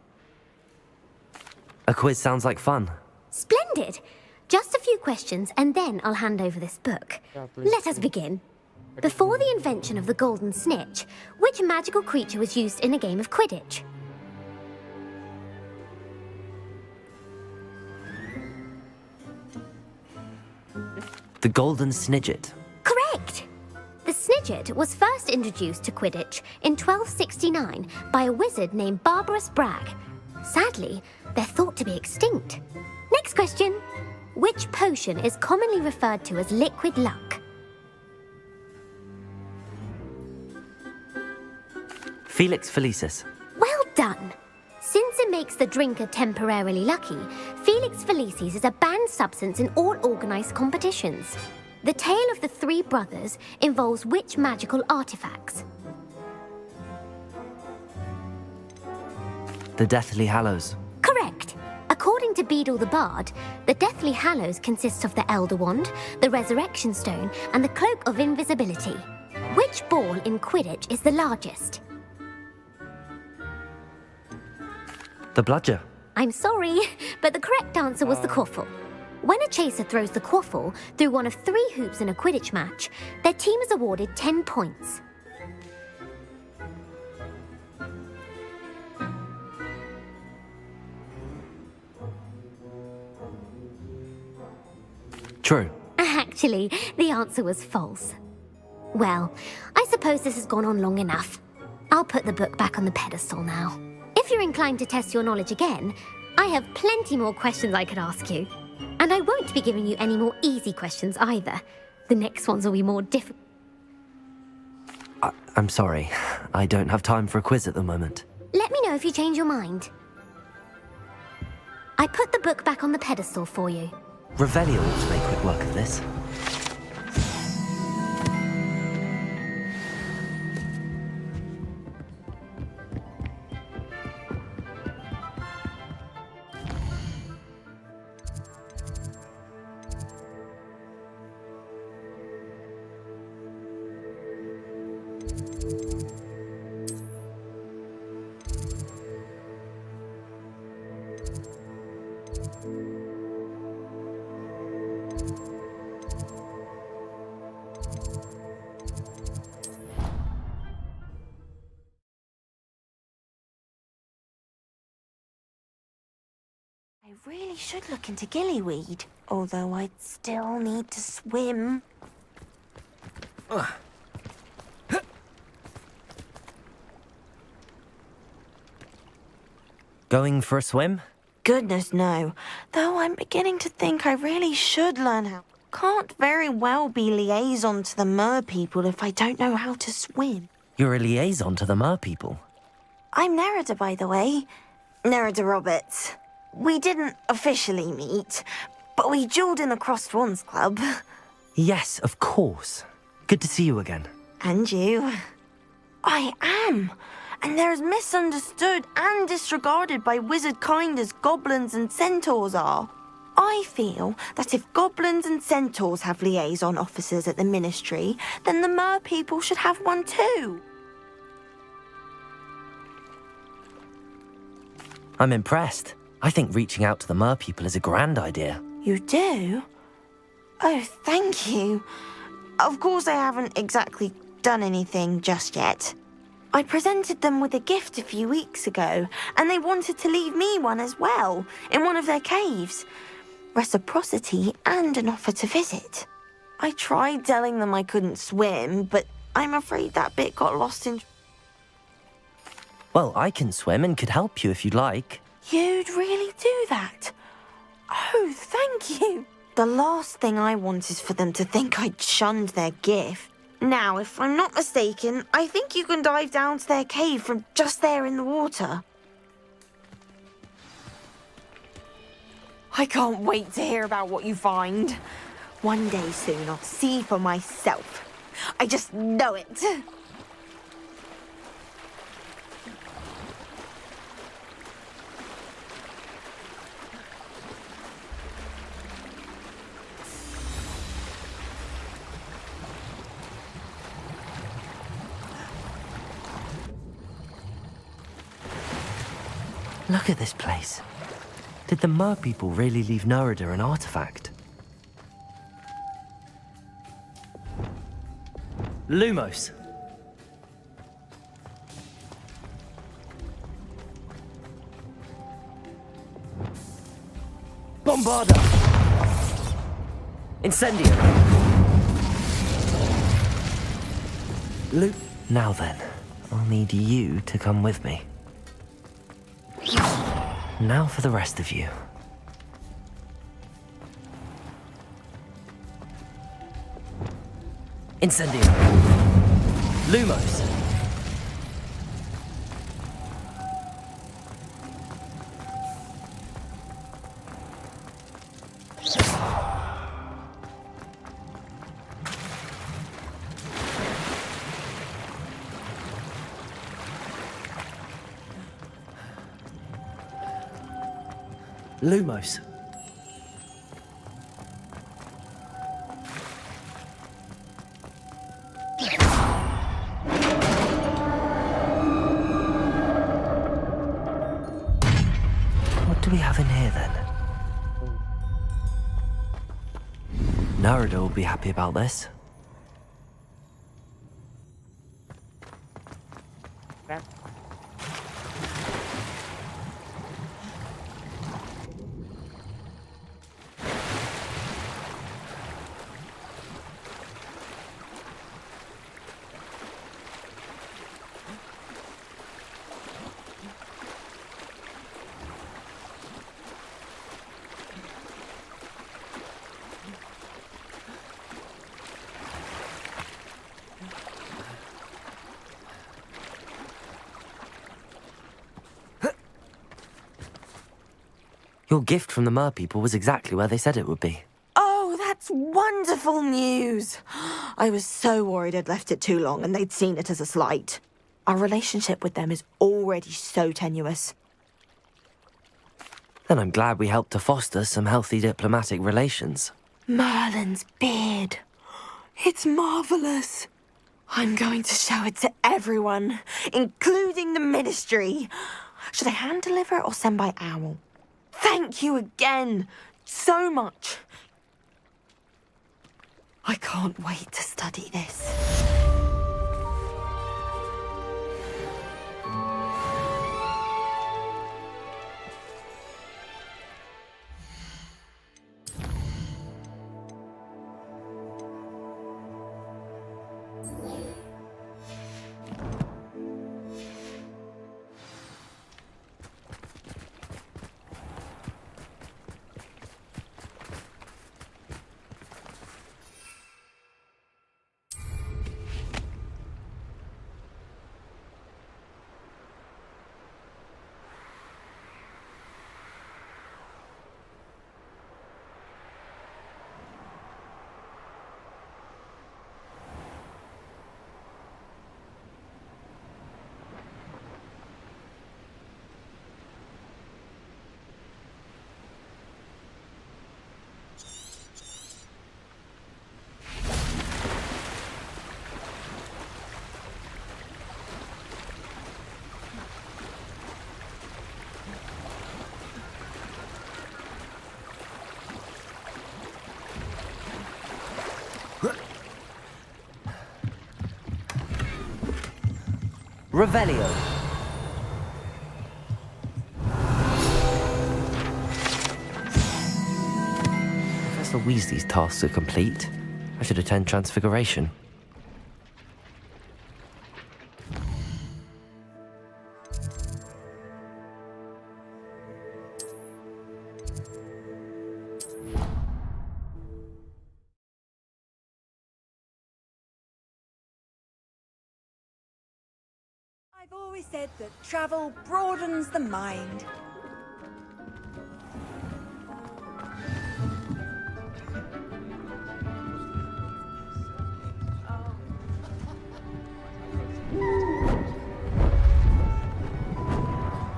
A quiz sounds like fun. Splendid! Just a few questions, and then I'll hand over this book. Let us begin. Before the invention of the golden snitch, which magical creature was used in a game of Quidditch? The Golden Snidget. Correct! The Snidget was first introduced to Quidditch in 1269 by a wizard named Barbarous Bragg. Sadly, they're thought to be extinct. Next question. Which potion is commonly referred to as liquid luck? Felix Felicis. Well done! Since it makes the drinker temporarily lucky, Felix Felicis is a banned substance in all organised competitions. The tale of the three brothers involves which magical artifacts? The Deathly Hallows. Correct! According to Beedle the Bard, the Deathly Hallows consists of the Elder Wand, the Resurrection Stone, and the Cloak of Invisibility. Which ball in Quidditch is the largest? The Bludger. I'm sorry, but the correct answer was the quaffle. When a chaser throws the quaffle through one of 3 hoops in a Quidditch match, their team is awarded 10 points. True. Actually, the answer was false. Well, I suppose this has gone on long enough. I'll put the book back on the pedestal now. If you're inclined to test your knowledge again, I have plenty more questions I could ask you. And I won't be giving you any more easy questions either. The next ones will be more difficult. I'm sorry. I don't have time for a quiz at the moment. Let me know if you change your mind. I put the book back on the pedestal for you. Revelio ought to make quick work of this. I really should look into gillyweed, although I'd still need to swim. Going for a swim? Goodness, no. Though I'm beginning to think I really should learn how. Can't very well be liaison to the mer people if I don't know how to swim. You're a liaison to the mer people. I'm Nerida, by the way. Nerida Roberts. We didn't officially meet, but we duelled in the Crossed Wands Club. Yes, of course. Good to see you again. And you. I am. And they're as misunderstood and disregarded by wizard kind as goblins and centaurs are. I feel that if goblins and centaurs have liaison officers at the Ministry, then the mer people should have one too. I'm impressed. I think reaching out to the mer people is a grand idea. You do? Oh, thank you. Of course I haven't exactly done anything just yet. I presented them with a gift a few weeks ago, and they wanted to leave me one as well, in one of their caves. Reciprocity and an offer to visit. I tried telling them I couldn't swim, but I'm afraid that bit got lost in... Well, I can swim and could help you if you'd like. You'd really do that? Oh, thank you. The last thing I want is for them to think I'd shunned their gift. Now, if I'm not mistaken, I think you can dive down to their cave from just there in the water. I can't wait to hear about what you find. One day soon, I'll see for myself. I just know it. Look at this place. Did the mer people really leave Nerida an artifact? Lumos. Bombarda. Incendio. Now then, I'll need you to come with me. Now for the rest of you. Incendio. Lumos. Lumos. What do we have in here then? Nerida will be happy about this. Your gift from the mer people was exactly where they said it would be. Oh, that's wonderful news. I was so worried I'd left it too long and they'd seen it as a slight. Our relationship with them is already so tenuous. Then I'm glad we helped to foster some healthy diplomatic relations. Merlin's beard. It's marvelous. I'm going to show it to everyone, including the Ministry. Should I hand deliver or send by owl? Thank you again so much. I can't wait to study this. Revelio. Professor Weasley's tasks are complete. I should attend Transfiguration. I've always said that travel broadens the mind.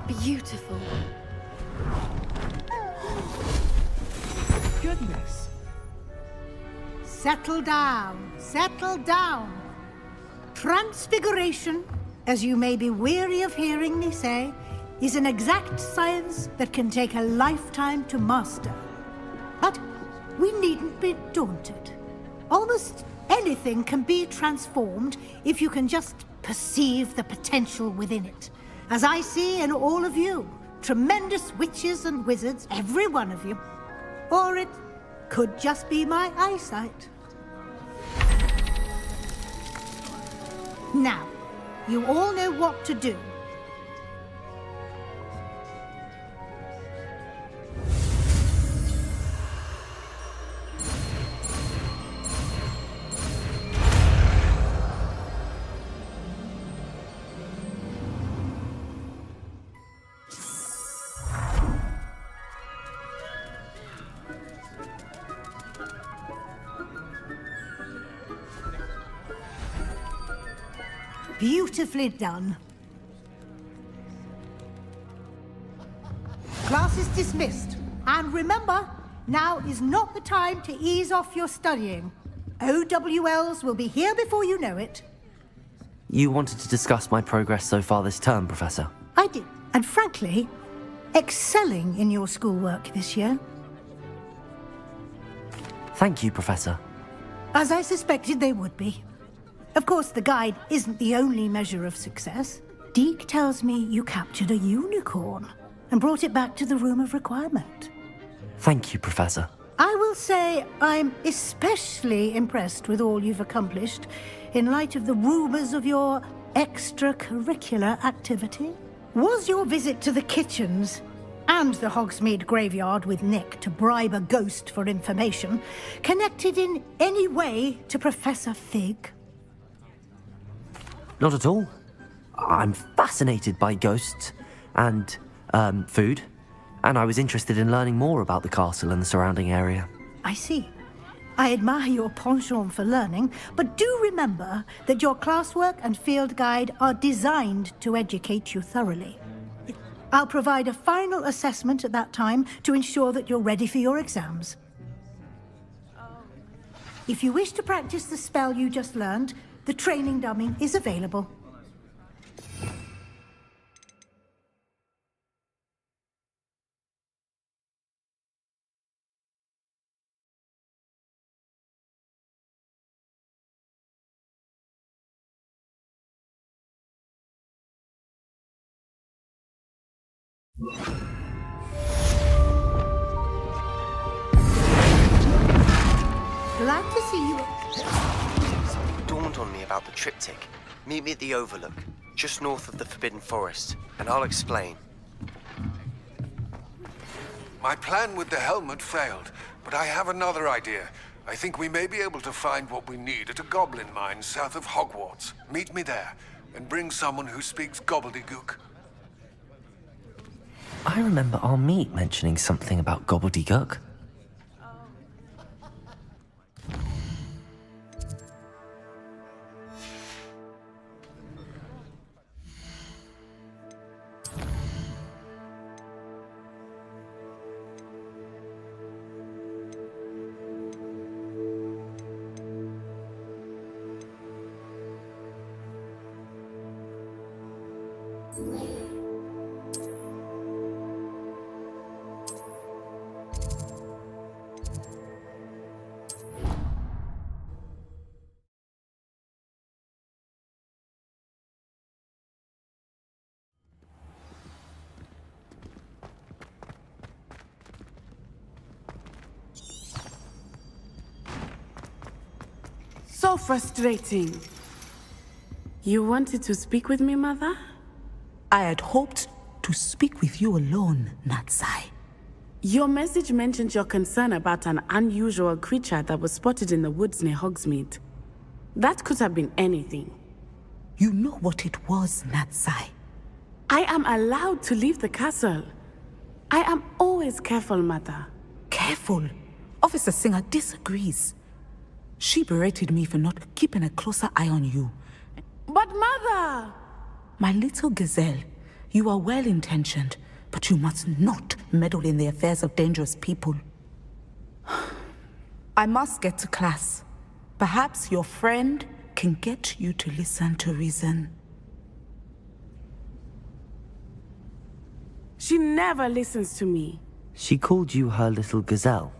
Beautiful. Goodness. Settle down, settle down. Transfiguration, as you may be weary of hearing me say, is an exact science that can take a lifetime to master. But we needn't be daunted. Almost anything can be transformed if you can just perceive the potential within it. As I see in all of you, tremendous witches and wizards, every one of you. Or it could just be my eyesight. Now, you all know what to do. Beautifully done. Class is dismissed. And remember, now is not the time to ease off your studying. OWLs will be here before you know it. You wanted to discuss my progress so far this term, Professor? I did. And frankly, excelling in your schoolwork this year. Thank you, Professor. As I suspected they would be. Of course, the guide isn't the only measure of success. Deke tells me you captured a unicorn and brought it back to the room of requirement. Thank you, Professor. I will say I'm especially impressed with all you've accomplished in light of the rumors of your extracurricular activity. Was your visit to the kitchens and the Hogsmeade graveyard with Nick to bribe a ghost for information connected in any way to Professor Fig? Not at all. I'm fascinated by ghosts and, food, and I was interested in learning more about the castle and the surrounding area. I see. I admire your penchant for learning, but do remember that your classwork and field guide are designed to educate you thoroughly. I'll provide a final assessment at that time to ensure that you're ready for your exams. If you wish to practice the spell you just learned, the training dummy is available. Glad to see you. Something dawned on me about the triptych. Meet me at the Overlook, just north of the Forbidden Forest, and I'll explain. My plan with the helmet failed, but I have another idea. I think we may be able to find what we need at a goblin mine south of Hogwarts. Meet me there, and bring someone who speaks gobbledygook. I remember our meet mentioning something about gobbledygook. so frustrating. You wanted to speak with me, Mother? I had hoped to speak with you alone, Natsai. Your message mentioned your concern about an unusual creature that was spotted in the woods near Hogsmeade. That could have been anything. You know what it was, Natsai. I am allowed to leave the castle. I am always careful, Mother. Careful? Officer Singer disagrees. She berated me for not keeping a closer eye on you. But Mother! My little gazelle, you are well-intentioned, but you must not meddle in the affairs of dangerous people. I must get to class. Perhaps your friend can get you to listen to reason. She never listens to me. She called you her little gazelle.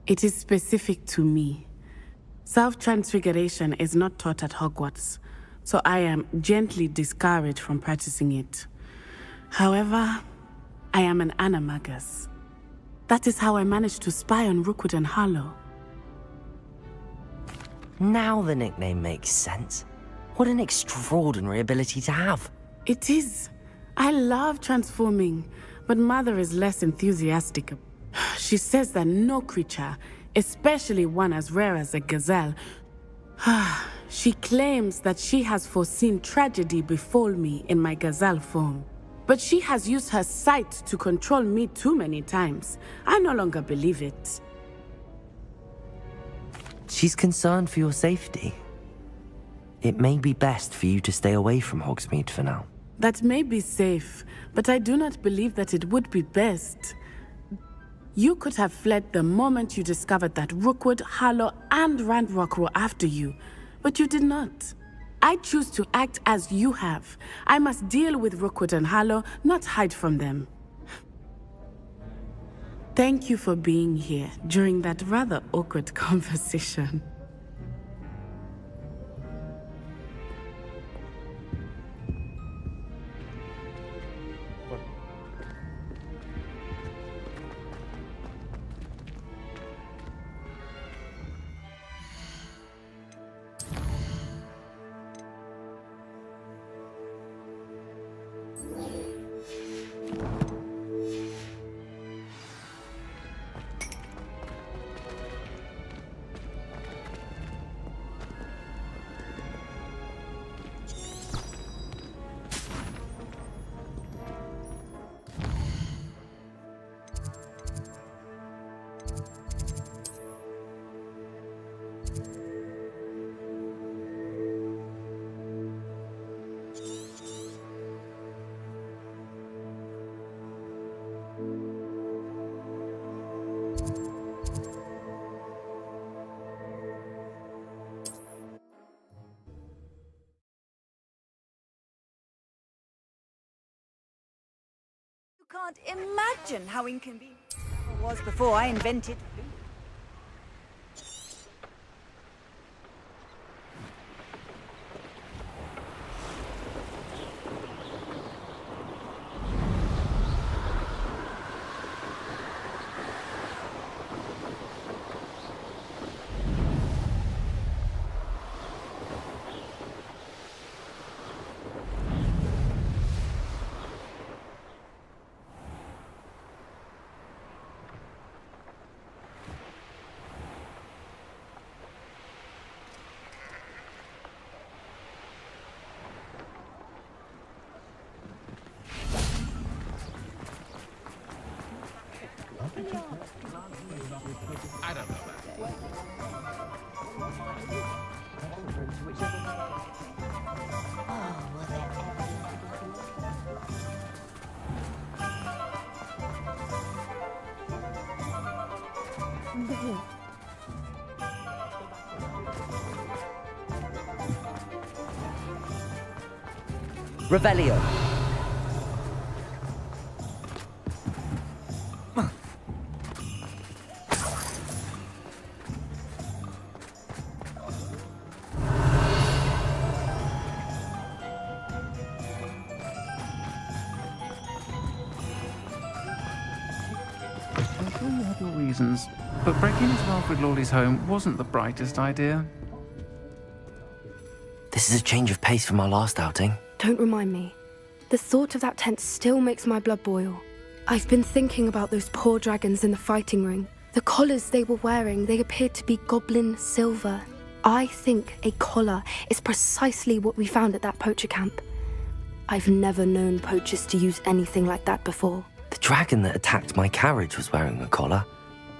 It is specific to me. Self-transfiguration is not taught at Hogwarts, so I am gently discouraged from practicing it. However, I am an animagus. That is how I managed to spy on Rookwood and Harlow. Now the nickname makes sense. What an extraordinary ability to have. It is. I love transforming, but Mother is less enthusiastic. She says that no creature, especially one as rare as a gazelle, she claims that she has foreseen tragedy befall me in my gazelle form. But she has used her sight to control me too many times. I no longer believe it. She's concerned for your safety. It may be best for you to stay away from Hogsmeade for now. That may be safe, but I do not believe that it would be best. You could have fled the moment you discovered that Rookwood, Harlow, and Ranrock were after you, but you did not. I choose to act as you have. I must deal with Rookwood and Harlow, not hide from them. Thank you for being here during that rather awkward conversation. You can't imagine how inconvenient it was before I invented. I don't know Revelio. reasons, but breaking into Alfred Lawley's home wasn't the brightest idea. This is a change of pace from our last outing. Don't remind me. The thought of that tent still makes my blood boil. I've been thinking about those poor dragons in the fighting ring. The collars they were wearing, they appeared to be goblin silver. I think a collar is precisely what we found at that poacher camp. I've never known poachers to use anything like that before. The dragon that attacked my carriage was wearing a collar,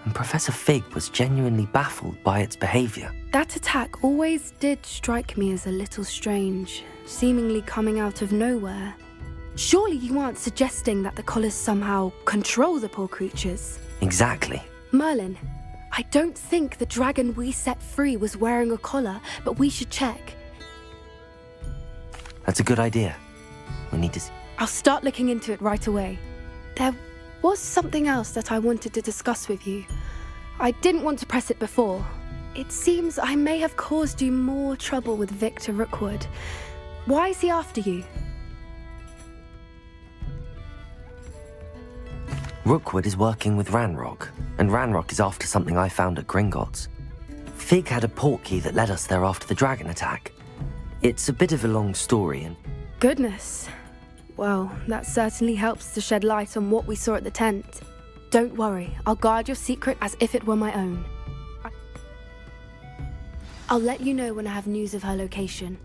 and Professor Fig was genuinely baffled by its behavior. That attack always did strike me as a little strange, seemingly coming out of nowhere. Surely you aren't suggesting that the collars somehow control the poor creatures? Exactly. Merlin, I don't think the dragon we set free was wearing a collar, but we should check. That's a good idea. We need to see. I'll start looking into it right away. There was something else that I wanted to discuss with you. I didn't want to press it before. It seems I may have caused you more trouble with Victor Rookwood. Why is he after you? Rookwood is working with Ranrock, and Ranrock is after something I found at Gringotts. Fig had a portkey that led us there after the dragon attack. It's a bit of a long story, and... Goodness. Well, that certainly helps to shed light on what we saw at the tent. Don't worry, I'll guard your secret as if it were my own. I'll let you know when I have news of her location.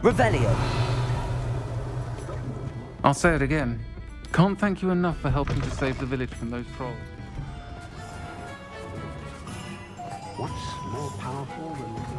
Revelio! I'll say it again. Can't thank you enough for helping to save the village from those trolls. What's more powerful than the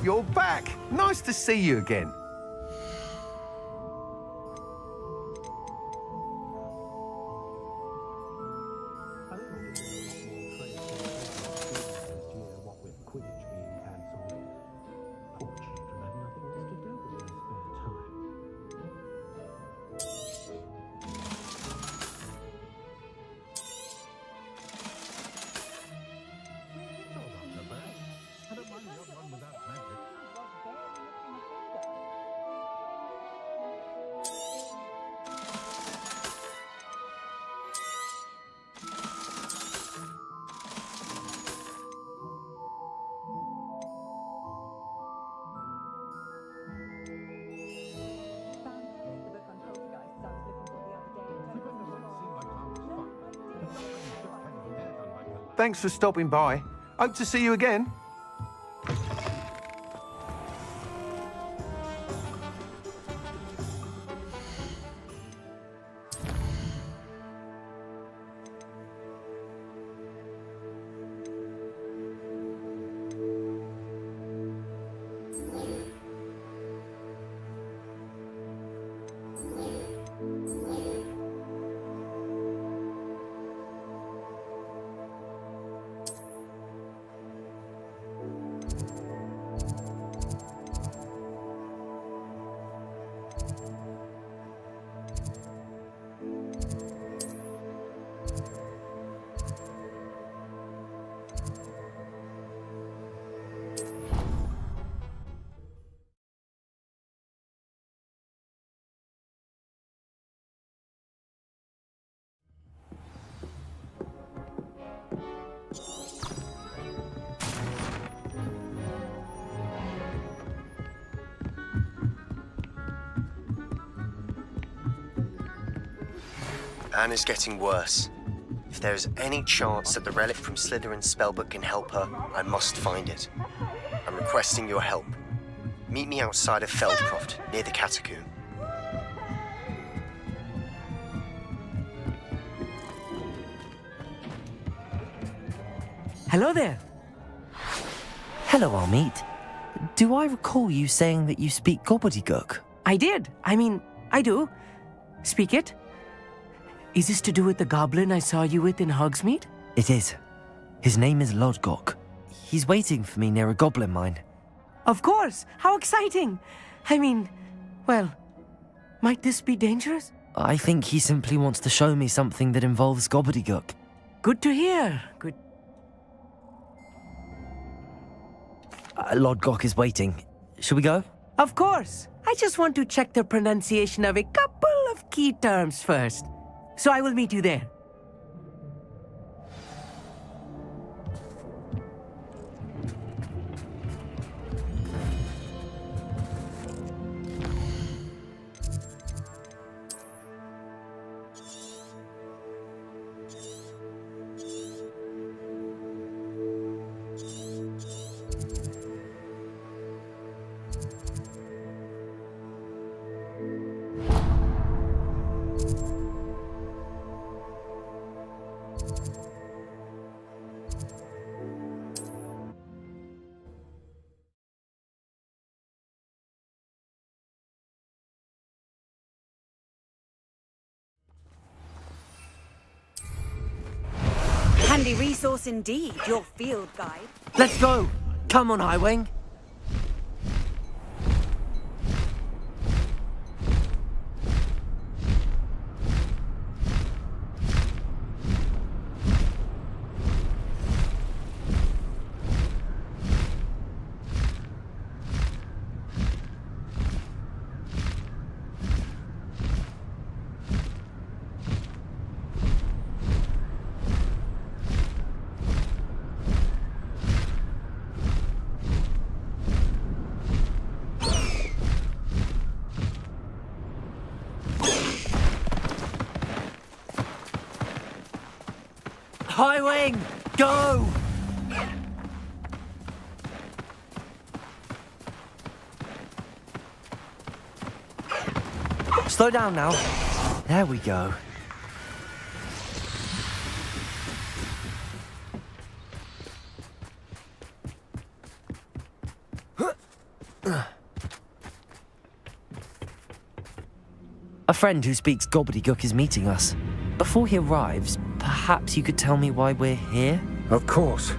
You're back. Nice to see you again. Thanks for stopping by. Hope to see you again. Anna's getting worse. If there is any chance that the relic from Slytherin's spellbook can help her, I must find it. I'm requesting your help. Meet me outside of Feldcroft, near the catacomb. Hello there. Hello, Amit. Do I recall you saying that you speak gobbledygook? I did. I do. Speak it. Is this to do with the goblin I saw you with in Hogsmeade? It is. His name is Lodgok. He's waiting for me near a goblin mine. Of course! How exciting! Well, might this be dangerous? I think he simply wants to show me something that involves gobbledygook. Good to hear. Good. Lodgok is waiting. Shall we go? Of course! I just want to check the pronunciation of a couple of key terms first. So I will meet you there. Handy resource indeed, your field guide. Let's go! Come on, Highwing. Highwing, go! Slow down now. There we go. A friend who speaks gobbledygook is meeting us. Before he arrives, perhaps you could tell me why we're here? Of course.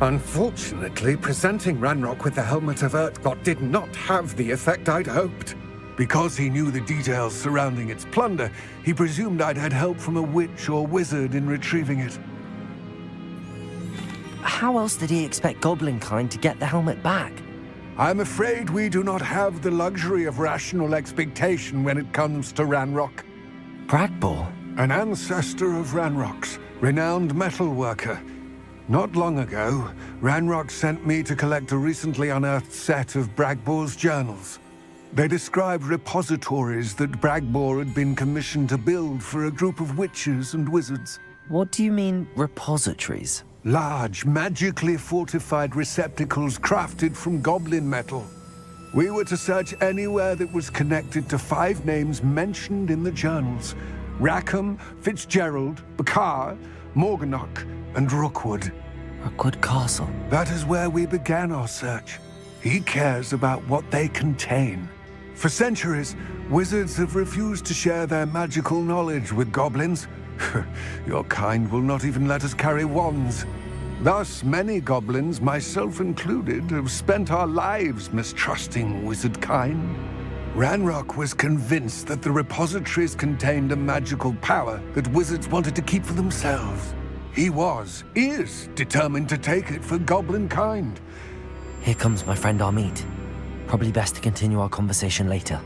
Unfortunately, presenting Ranrock with the Helmet of Urtkot did not have the effect I'd hoped. Because he knew the details surrounding its plunder, he presumed I'd had help from a witch or wizard in retrieving it. How else did he expect Goblinkind to get the helmet back? I'm afraid we do not have the luxury of rational expectation when it comes to Ranrock. Bragbor? An ancestor of Ranrock's, renowned metalworker. Not long ago, Ranrock sent me to collect a recently unearthed set of Bragbor's journals. They described repositories that Bragbor had been commissioned to build for a group of witches and wizards. What do you mean, repositories? Large, magically fortified receptacles crafted from goblin metal. We were to search anywhere that was connected to 5 names mentioned in the journals: Rackham, Fitzgerald, Bakar, Morganach, and Rookwood. Rookwood Castle. That is where we began our search. He cares about what they contain. For centuries, wizards have refused to share their magical knowledge with goblins. Your kind will not even let us carry wands. Thus, many goblins, myself included, have spent our lives mistrusting wizard kind. Ranrock was convinced that the repositories contained a magical power that wizards wanted to keep for themselves. He is determined to take it for goblin kind. Here comes my friend Amit. Probably best to continue our conversation later.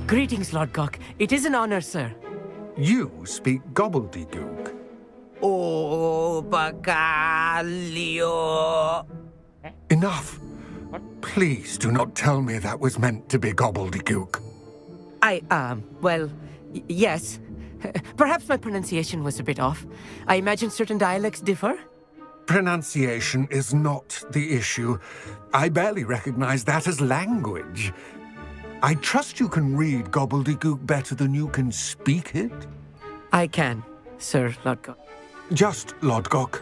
Greetings, Lodgok. It is an honor, sir. You speak gobbledygook. Oh, Bacalio. Enough. Please do not tell me that was meant to be gobbledygook. Yes. Perhaps my pronunciation was a bit off. I imagine certain dialects differ. Pronunciation is not the issue. I barely recognize that as language. I trust you can read gobbledygook better than you can speak it? I can, Sir Lodgok. Just Lodgok.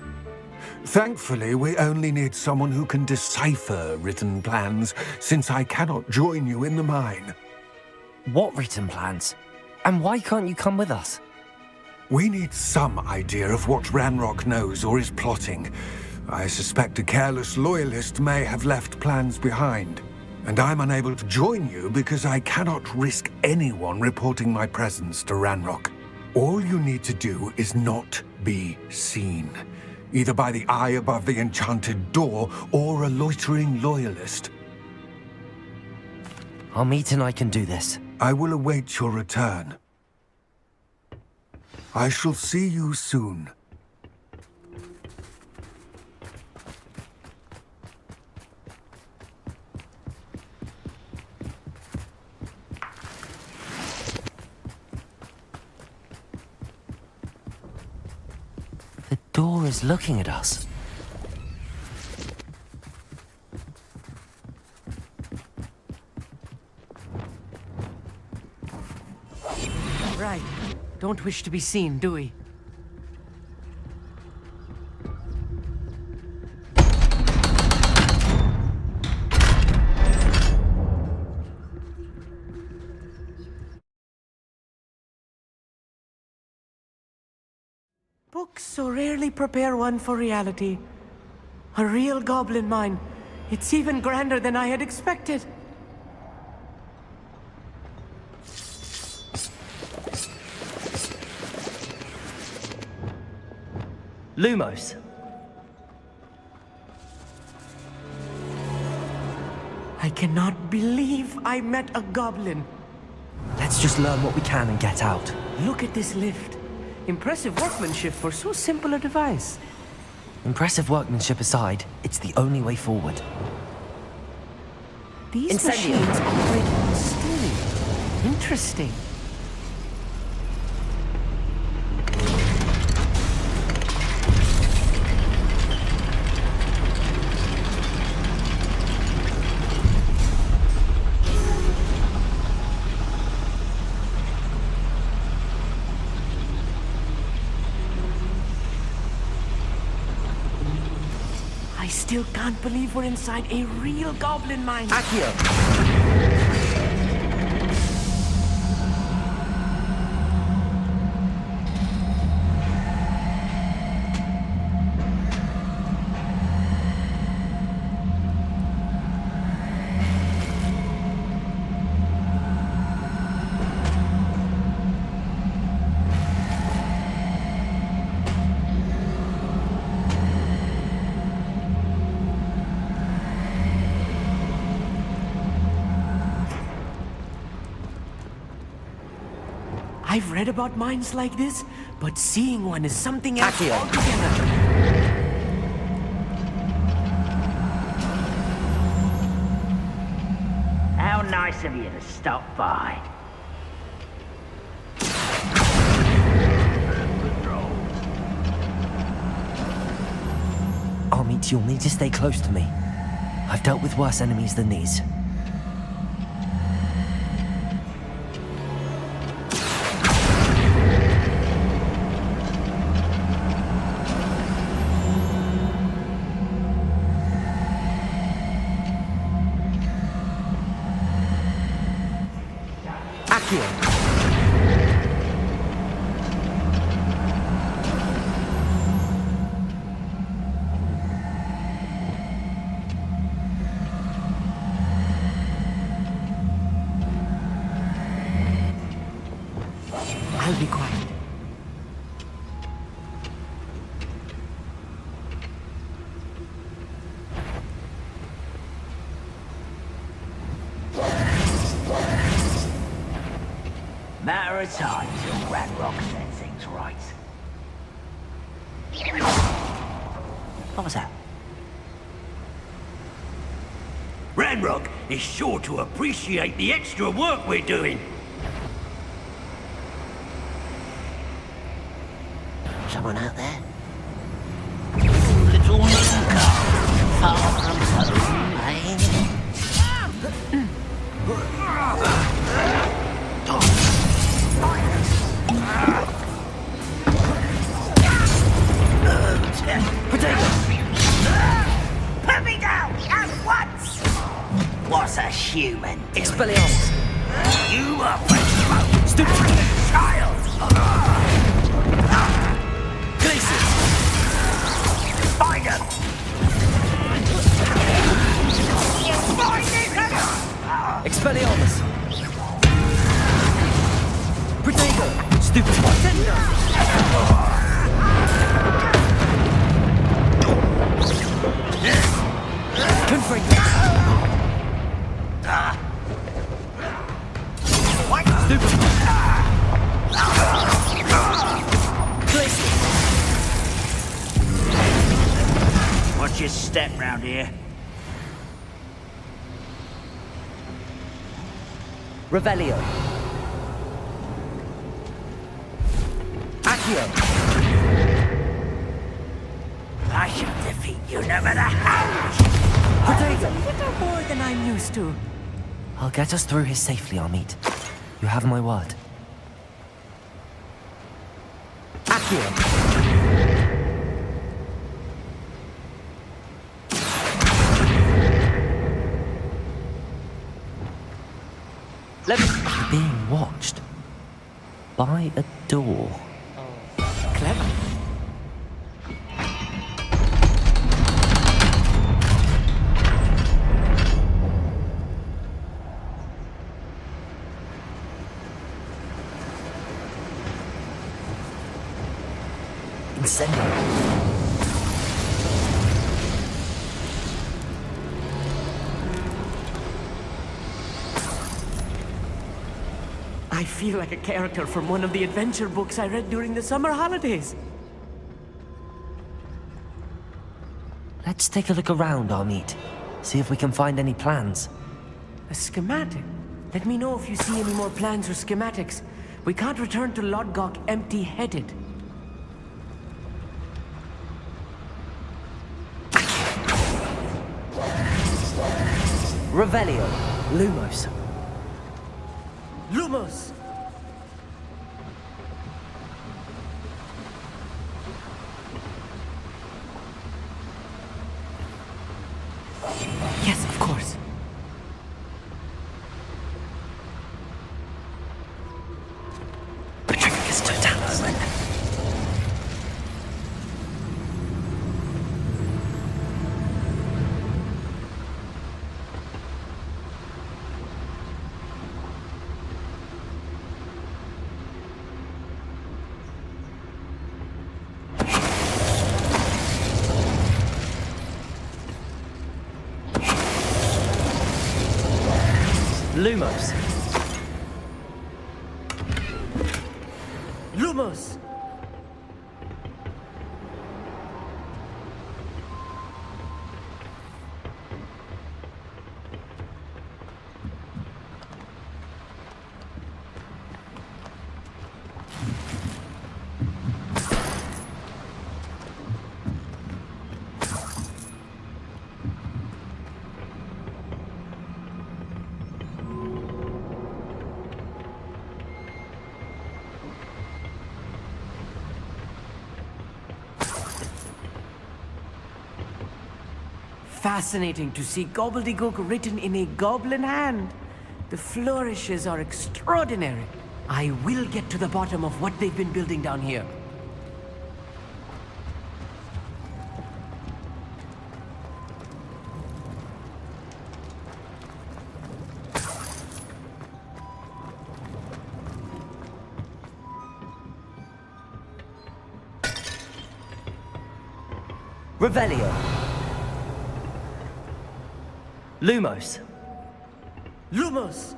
Thankfully, we only need someone who can decipher written plans, since I cannot join you in the mine. What written plans? And why can't you come with us? We need some idea of what Ranrock knows or is plotting. I suspect a careless loyalist may have left plans behind. And I'm unable to join you because I cannot risk anyone reporting my presence to Ranrock. All you need to do is not be seen, either by the eye above the enchanted door or a loitering loyalist. Our meet and I can do this. I will await your return. I shall see you soon. The door is looking at us. Right. Don't wish to be seen, do we? Books so rarely prepare one for reality. A real goblin mine. It's even grander than I had expected. Lumos. I cannot believe I met a goblin. Let's just learn what we can and get out. Look at this lift. Impressive workmanship for so simple a device. Impressive workmanship aside, it's the only way forward. These Incendio. machines operate on steam. Interesting. I still can't believe we're inside a real goblin mine. Accio! I've read about mines like this, but seeing one is something else Accio. altogether. How nice of you to stop by. Armit, you'll need to stay close to me. I've dealt with worse enemies than these. I'll be quiet. Matter of time till Ranrock set things right. What was that? Ranrock is sure to appreciate the extra work we're doing. Someone out there? Let's corners of gold, far from home, eh? Potato! Put me down at once! What's a human doing? Expelliarmus! You are a stupid child! Glacius! Find him! Find him! Expelliarmus! Protego! Stupid bartender! Confringo! What? Stupid! Glacius! Watch your step round here. Revelio! Accio! I shall defeat you no matter how. It's a little more than I'm used to. I'll get us through here safely, Amit. You have my word. Accio! Being watched by a door. Clever. Incendio. I feel like a character from one of the adventure books I read during the summer holidays. Let's take a look around, Amit. See if we can find any plans. A schematic? Let me know if you see any more plans or schematics. We can't return to Lodgok empty-headed. Revelio. Lumos. Lumos! Yes, of course. Patricus Totalis. Lumos. Lumos! Fascinating to see gobbledygook written in a goblin hand. The flourishes are extraordinary. I will get to the bottom of what they've been building down here. Revelio. Lumos. Lumos!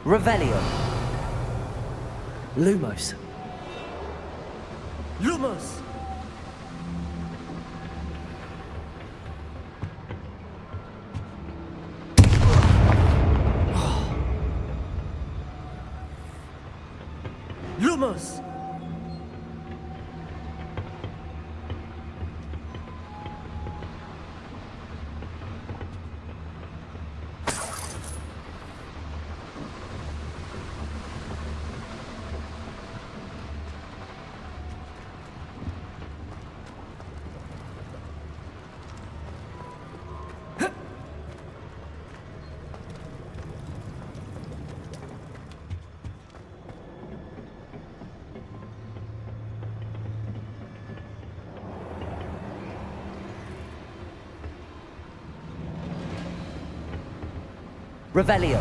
Revelio. Lumos. Lumos! Lumos! Revelio.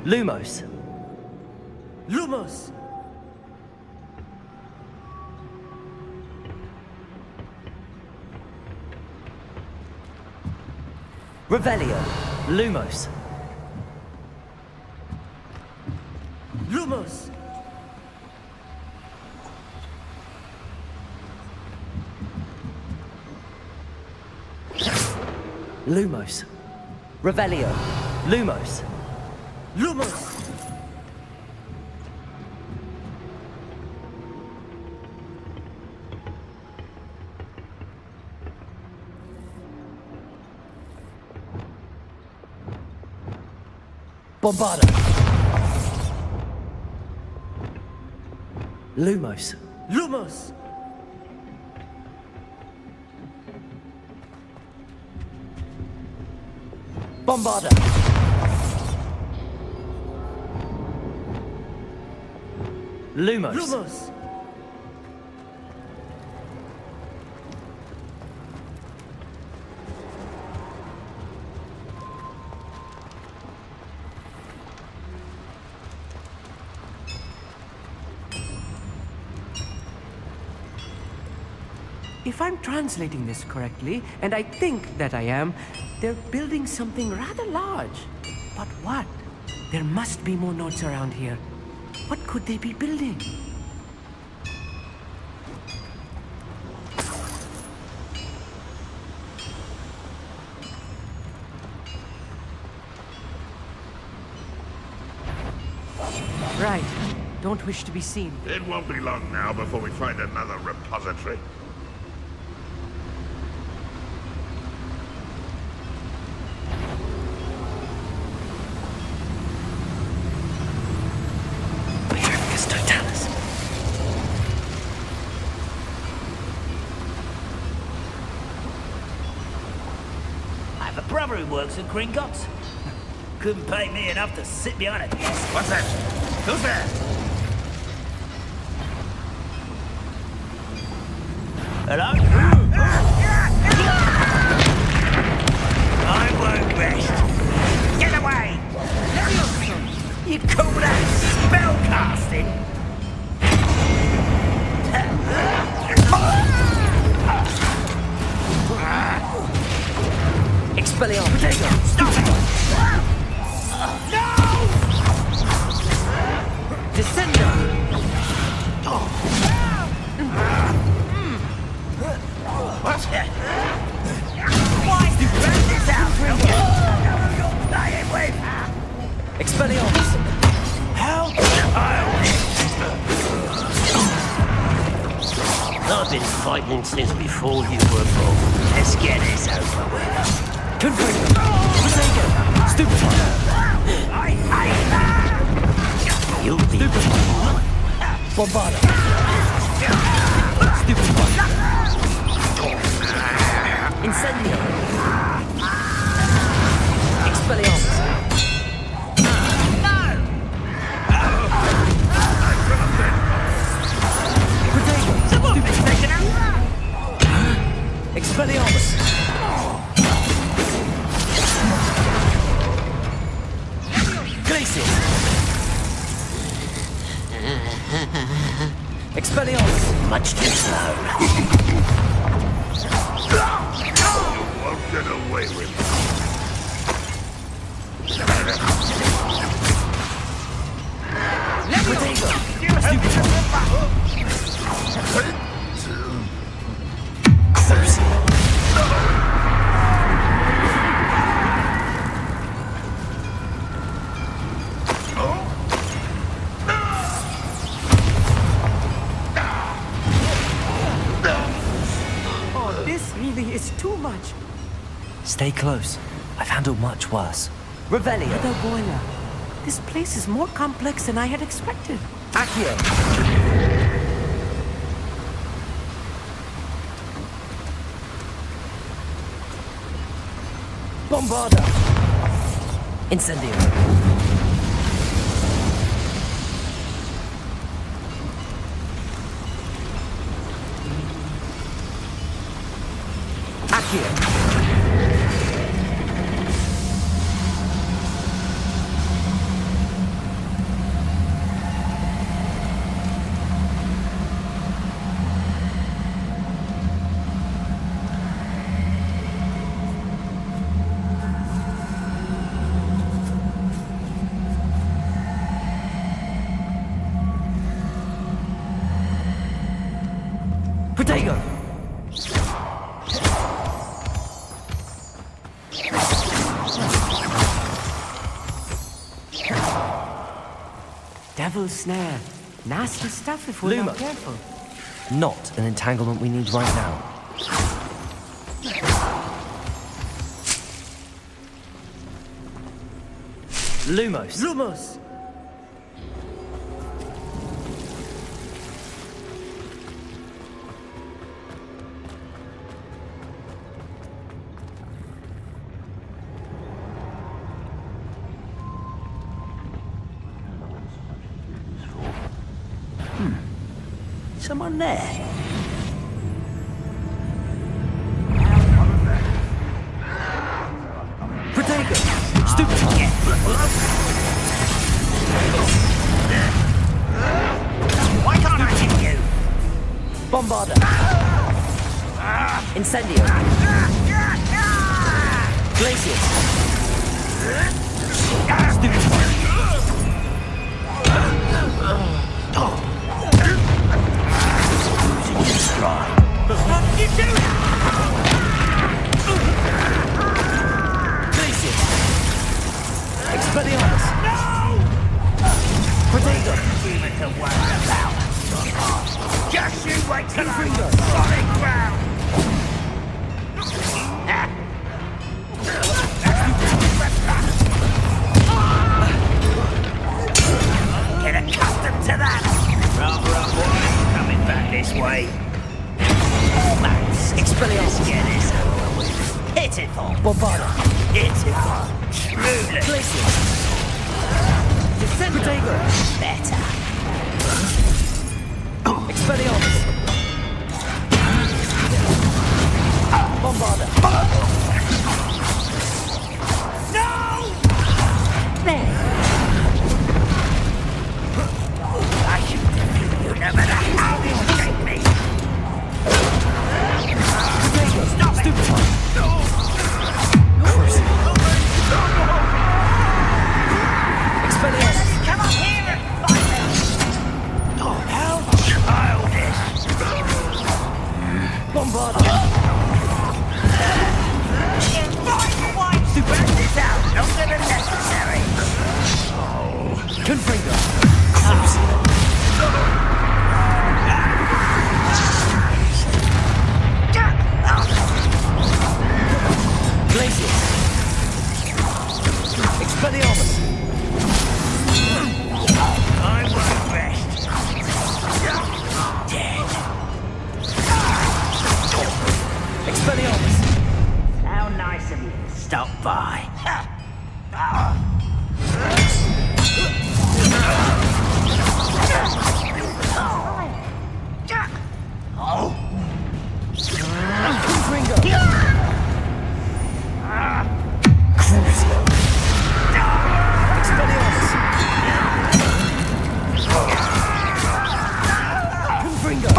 Lumos. Lumos! Revelio. Lumos. Lumos! Lumos. Revelio. Lumos. Lumos! Bombarda. Lumos. Lumos! Bombarda. Lumos. Lumos! If I'm translating this correctly, and I think that I am, they're building something rather large. But what? There must be more notes around here. What could they be building? Right. Don't wish to be seen. It won't be long now before we find another repository. I have a brother who works at Gringotts. Couldn't pay me enough to sit behind a desk. What's that? Who's there? Hello? I won't rest. Get away! You call that spell casting? Expelliarmus. Stop it! No! Descendo. What? Why do you burn this out? You're playing with! Expelliarmus. How I've been fighting since before you were born. Let's get this over with. Confringo. Prosego. Stupefy. I hate that! You'll be Bombarda. Stupefy. Incendio. Expelliarmus. Protego. Expelliarmus. Glacius. Expelliarmus. Much too slow. You won't get away with it. Oh, this really is too much. Stay close. I've handled much worse. Revelio. The boiler. This place is more complex than I had expected. Accio. Bombarda. Incendio. Accio. Protego! Devil's snare. Nasty stuff if we're not careful. Not an entanglement we need right now. Lumos. Lumos! Someone there? Protego! Stupid! Why can't I hit you? Bombarda. Incendio. Glacius. Stupid. What did you do? Glacius. Expelliarmus. No! Protego. Even to worry about. Just you wait till I'm on solid ground. Get accustomed to that. Rather a boy coming back this way. Max, Expelliarmus. let's get this over with. Pitiful. Bombarda. Pitiful. Truly. Glacius. Protego. Better. Expelliarmus. Bombarda. No! There. I should defeat you no matter how you shake me. Stop it! Expelliarmus. Come up here and fight me! How childish! Bombarda. Fight white! Spread this out longer than necessary! Confringo. Glacius. Expelliarmus. I won't rest. Dead. Expelliarmus. How nice of you to stop by. Confringo. Crucio. Expelliarmus. Confringo.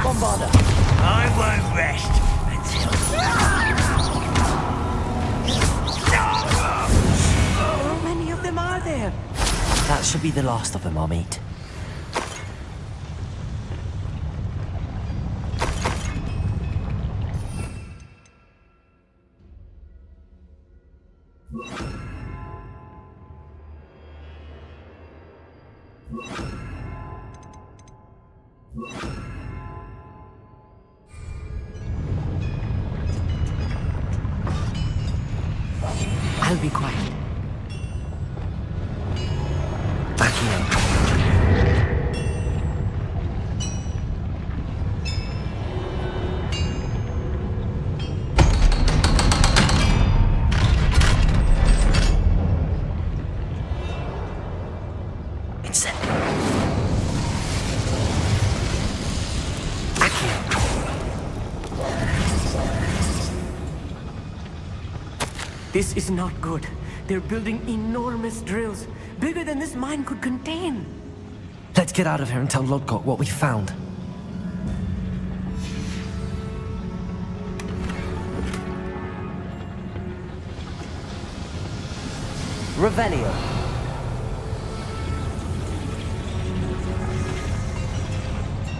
Bombarda. I won't rest until... No! there? That should be the last of them, Amit. I'll be quiet. This is not good. They're building enormous drills, bigger than this mine could contain. Let's get out of here and tell Lodgok what we found. Revelio.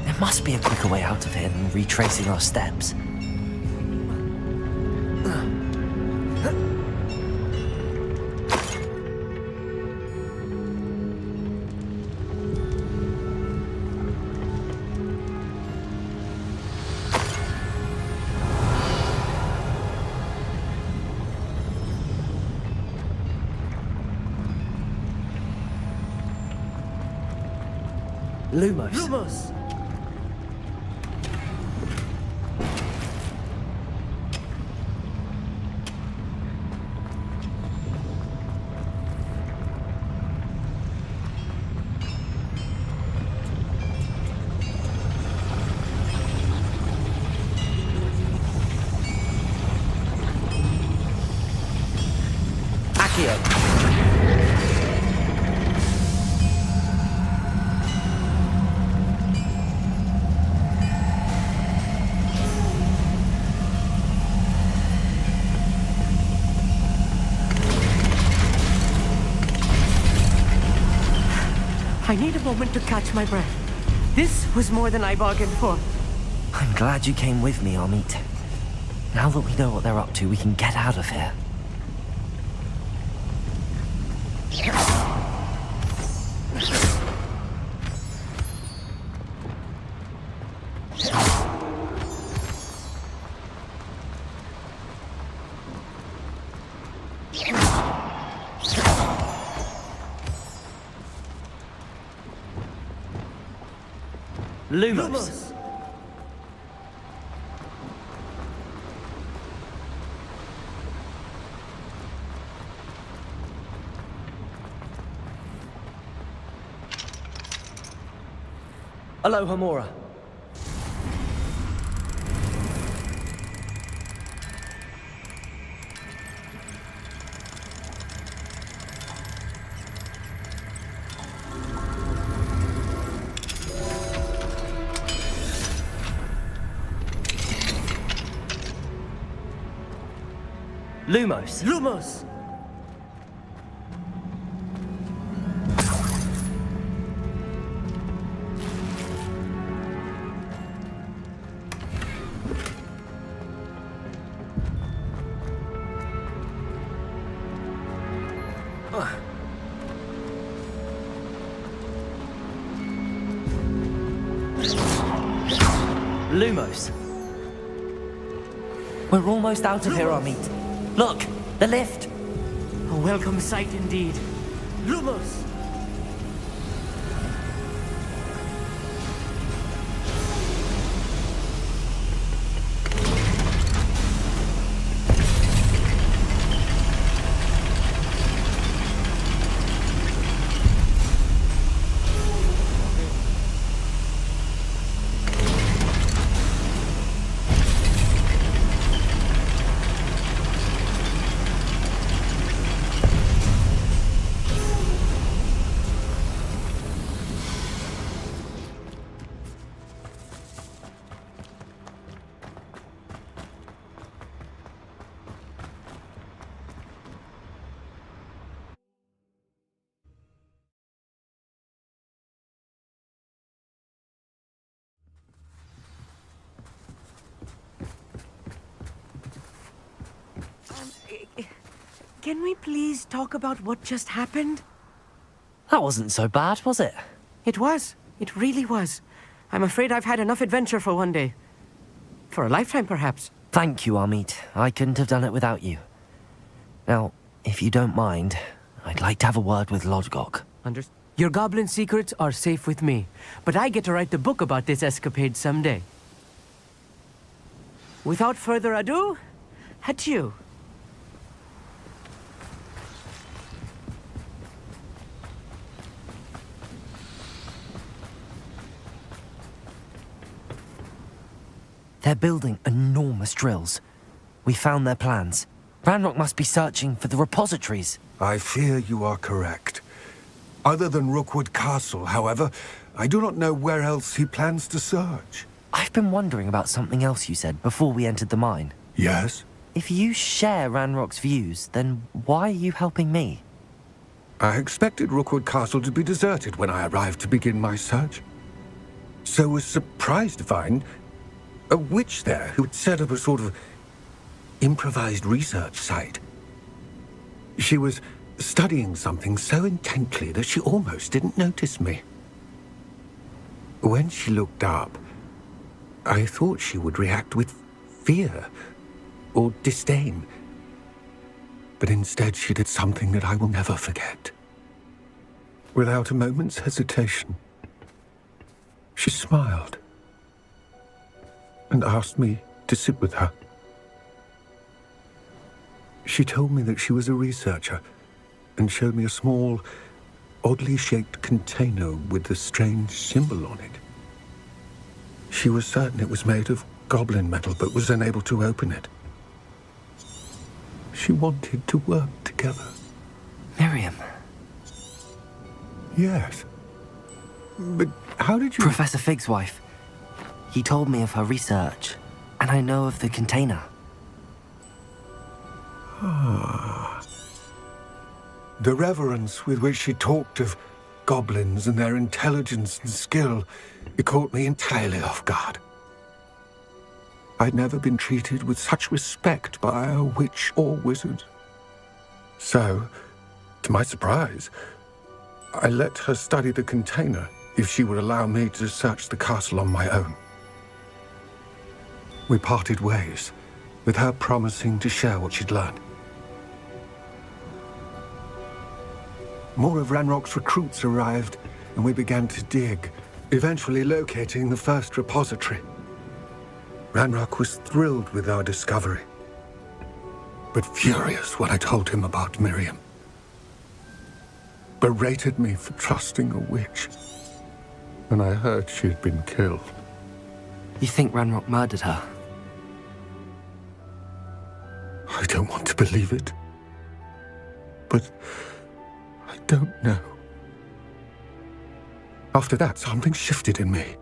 There must be a quicker way out of here than retracing our steps. Lumos. Lumos! Accio. I need a moment to catch my breath. This was more than I bargained for. I'm glad you came with me, Amit. Now that we know what they're up to, we can get out of here. Lumos. Aloha Mora. Lumos. Lumos! Lumos. We're almost out of here, Amit. Look, the lift. A welcome sight indeed. Lumos! Can we please talk about what just happened? That wasn't so bad, was it? It was. It really was. I'm afraid I've had enough adventure for one day. For a lifetime, perhaps. Thank you, Amit. I couldn't have done it without you. Now, if you don't mind, I'd like to have a word with Lodgok. Your goblin secrets are safe with me, but I get to write the book about this escapade someday. Without further ado, adieu. They're building enormous drills. We found their plans. Ranrock must be searching for the repositories. I fear you are correct. Other than Rookwood Castle, however, I do not know where else he plans to search. I've been wondering about something else you said before we entered the mine. Yes? If you share Ranrock's views, then why are you helping me? I expected Rookwood Castle to be deserted when I arrived to begin my search. So was surprised to find a witch there who had set up a sort of improvised research site. She was studying something so intently that she almost didn't notice me. When she looked up, I thought she would react with fear or disdain. But instead she did something that I will never forget. Without a moment's hesitation, she smiled and asked me to sit with her. She told me that she was a researcher and showed me a small, oddly shaped container with a strange symbol on it. She was certain it was made of goblin metal, but was unable to open it. She wanted to work together. Miriam. Yes. But how did you... Professor Fig's wife. He told me of her research, and I know of the container. Ah. The reverence with which she talked of goblins and their intelligence and skill, it caught me entirely off guard. I'd never been treated with such respect by a witch or wizard. So, to my surprise, I let her study the container if she would allow me to search the castle on my own. We parted ways, with her promising to share what she'd learned. More of Ranrock's recruits arrived, and we began to dig, eventually locating the first repository. Ranrock was thrilled with our discovery, but furious when I told him about Miriam. Berated me for trusting a witch, when I heard she had been killed. You think Ranrock murdered her? I don't want to believe it, but I don't know. After that, something shifted in me.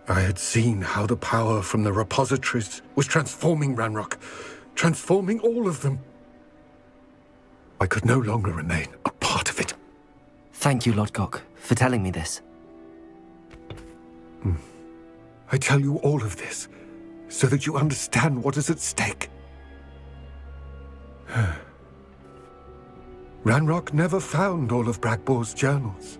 I had seen how the power from the repositories was transforming Ranrock, transforming all of them. I could no longer remain a part of it. Thank you, Lodgok, for telling me this. I tell you all of this so that you understand what is at stake. Ranrock never found all of Bragbor's journals,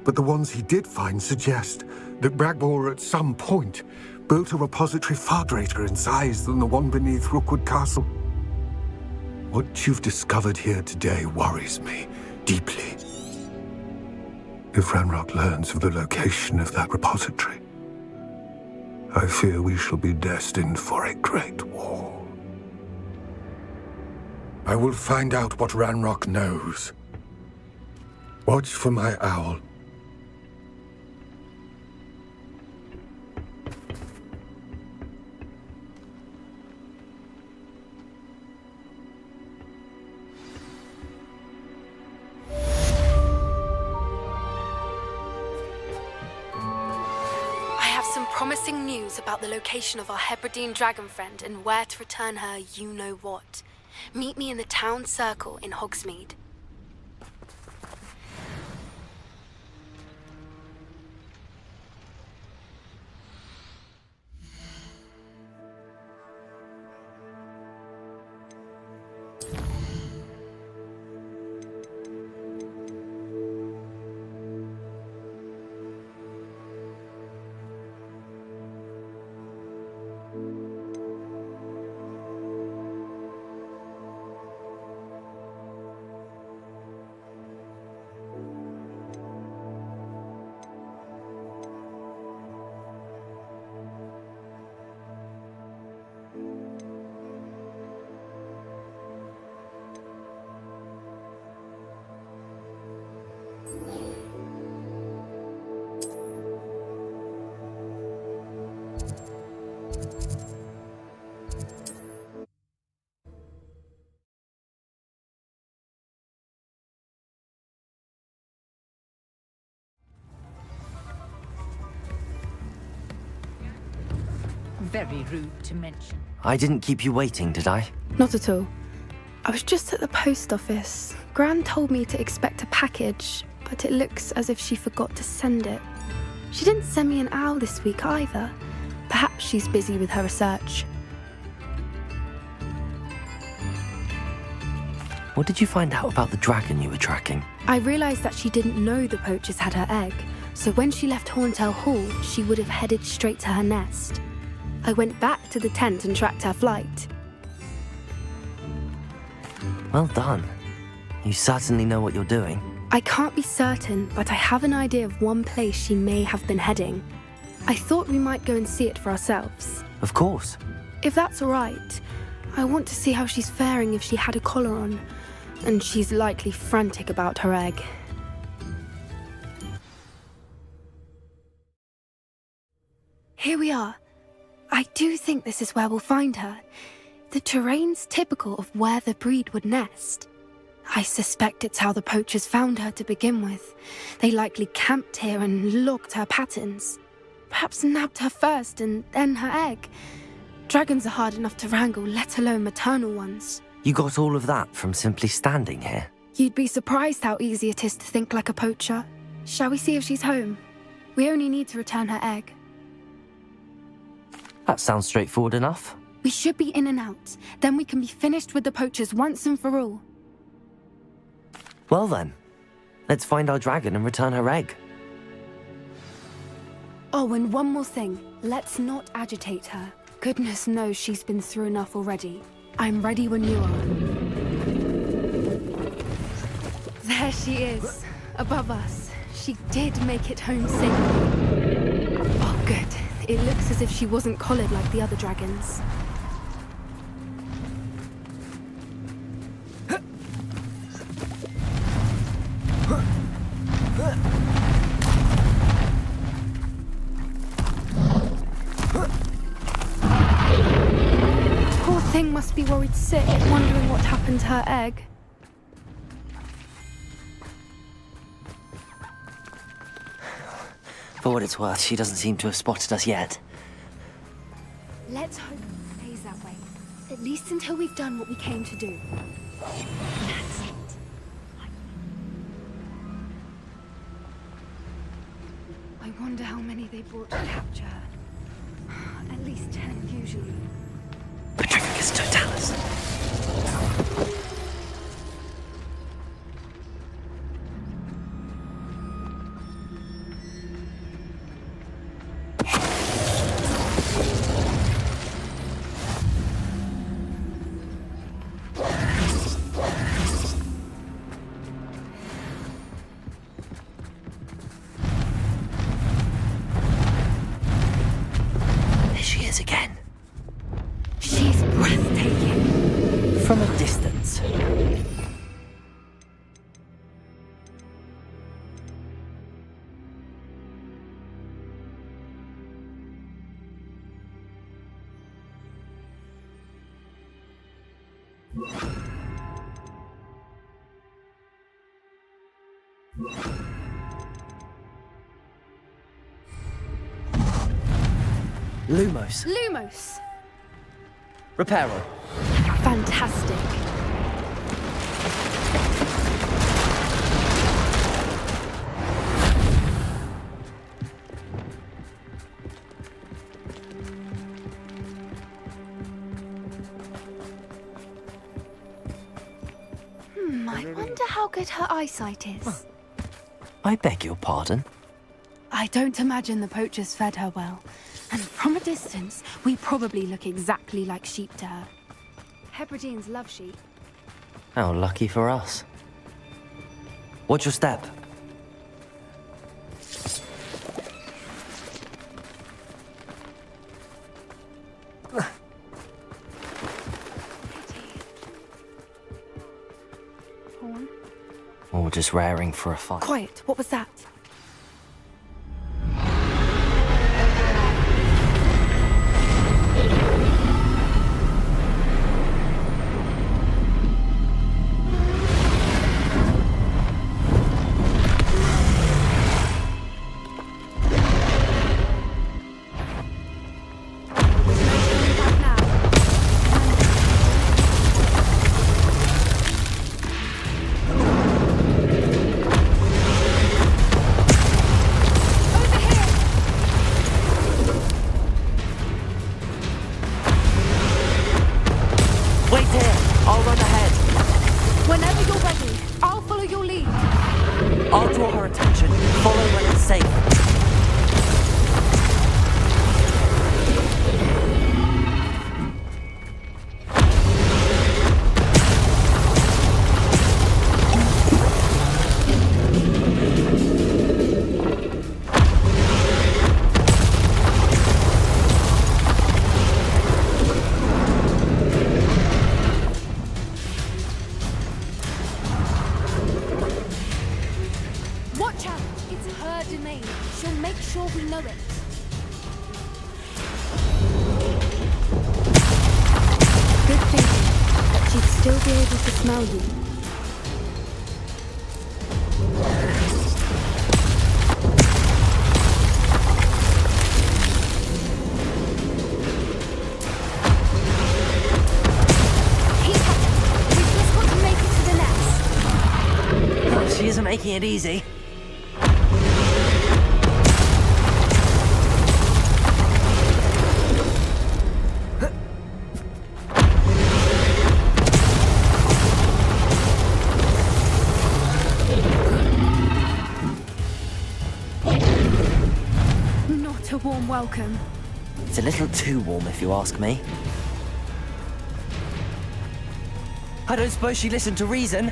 but the ones he did find suggest that Bragbor at some point built a repository far greater in size than the one beneath Rookwood Castle. What you've discovered here today worries me deeply. If Ranrock learns of the location of that repository, I fear we shall be destined for a great war. I will find out what Ranrock knows. Watch for my owl. Promising news about the location of our Hebridean dragon friend and where to return her you-know-what. Meet me in the town circle in Hogsmeade. very rude to mention. I didn't keep you waiting, did I? Not at all. I was just at the post office. Gran told me to expect a package, but it looks as if she forgot to send it. She didn't send me an owl this week either. Perhaps she's busy with her research. What did you find out about the dragon you were tracking? I realised that she didn't know the poachers had her egg, so when she left Horntail Hall, she would have headed straight to her nest. I went back to the tent and tracked her flight. Well done. You certainly know what you're doing. I can't be certain, but I have an idea of one place she may have been heading. I thought we might go and see it for ourselves. Of course. If that's all right, I want to see how she's faring if she had a collar on, and she's likely frantic about her egg. Here we are. I do think this is where we'll find her. The terrain's typical of where the breed would nest. I suspect it's how the poachers found her to begin with. They likely camped here and logged her patterns. Perhaps nabbed her first and then her egg. Dragons are hard enough to wrangle, let alone maternal ones. You got all of that from simply standing here? You'd be surprised how easy it is to think like a poacher. Shall we see if she's home? We only need to return her egg. That sounds straightforward enough. We should be in and out. Then we can be finished with the poachers once and for all. Well then, let's find our dragon and return her egg. Oh, and one more thing. Let's not agitate her. Goodness knows she's been through enough already. I'm ready when you are. There she is, above us. She did make it home safely. Oh, good. It looks as if she wasn't collared like the other dragons. Poor thing must be worried sick, wondering what happened to her egg. For what it's worth, she doesn't seem to have spotted us yet. Let's hope it stays that way. At least until we've done what we came to do. That's it. I wonder how many they brought to capture her. At least 10 usually. Petrificus totalis. There she is again. She's breathtaking. From a distance. Lumos. Lumos! Reparo. Fantastic. I wonder how good her eyesight is. I beg your pardon? I don't imagine the poachers fed her well. And from a distance, we probably look exactly like sheep to her. Hebrideans love sheep. How lucky for us. Watch your step. Horn? Or just raring for a fight. Quiet, what was that? draw her attention. Follow when it's safe. Watch out! It's her domain. She'll make sure we know it. Good thinking, but she'd still be able to smell you. Keep at it. We've just got to make it to the nest. Oh, she isn't making it easy. Not a warm welcome. It's a little too warm, if you ask me. I don't suppose she listened to reason.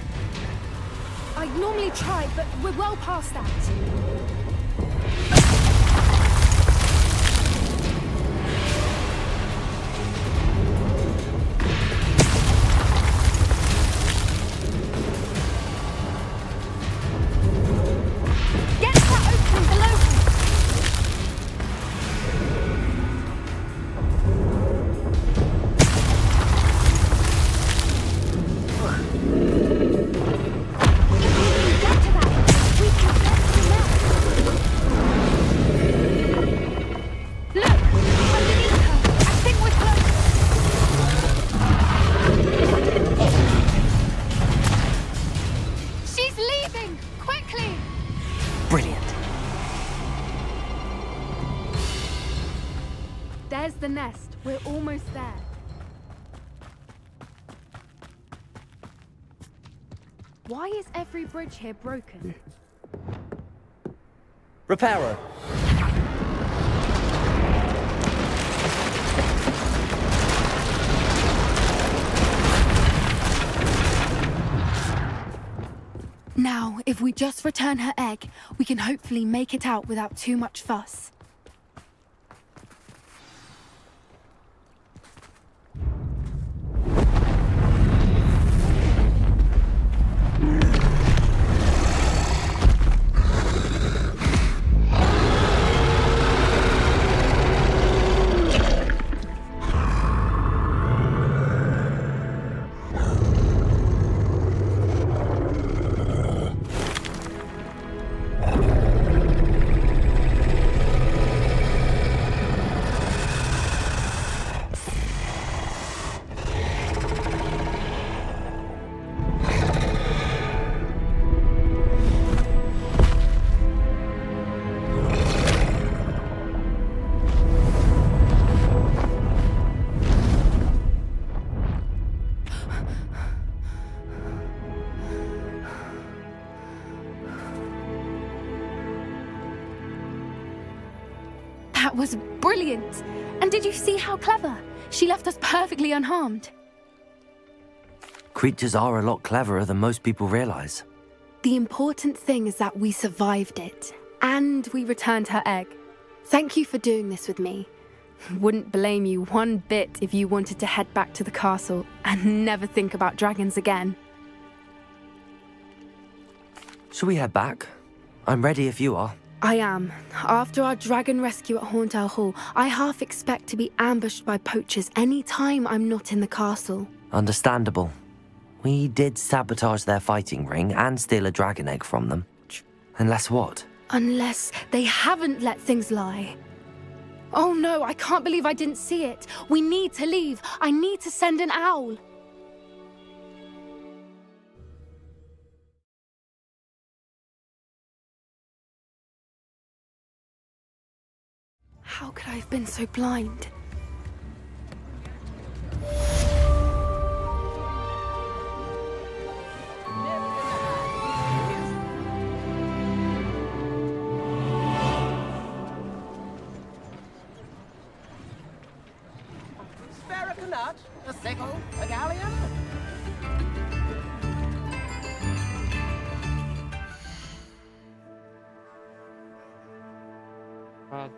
I'd normally try, but we're well past that. Get to that opening below her. She's leaving! Quickly! Brilliant. There's the nest. We're almost there. Why is every bridge here broken? Reparo. Now, if we just return her egg, we can hopefully make it out without too much fuss. That was brilliant! And did you see how clever? She left us perfectly unharmed. Creatures are a lot cleverer than most people realize. The important thing is that we survived it, and we returned her egg. Thank you for doing this with me. Wouldn't blame you one bit if you wanted to head back to the castle and never think about dragons again. Shall we head back? I'm ready if you are. I am. After our dragon rescue at Hauntel Hall, I half expect to be ambushed by poachers any time I'm not in the castle. Understandable. We did sabotage their fighting ring and steal a dragon egg from them. Unless what? Unless they haven't let things lie. Oh no, I can't believe I didn't see it. We need to leave. I need to send an owl. How could I have been so blind? A sickle? A galleon? God.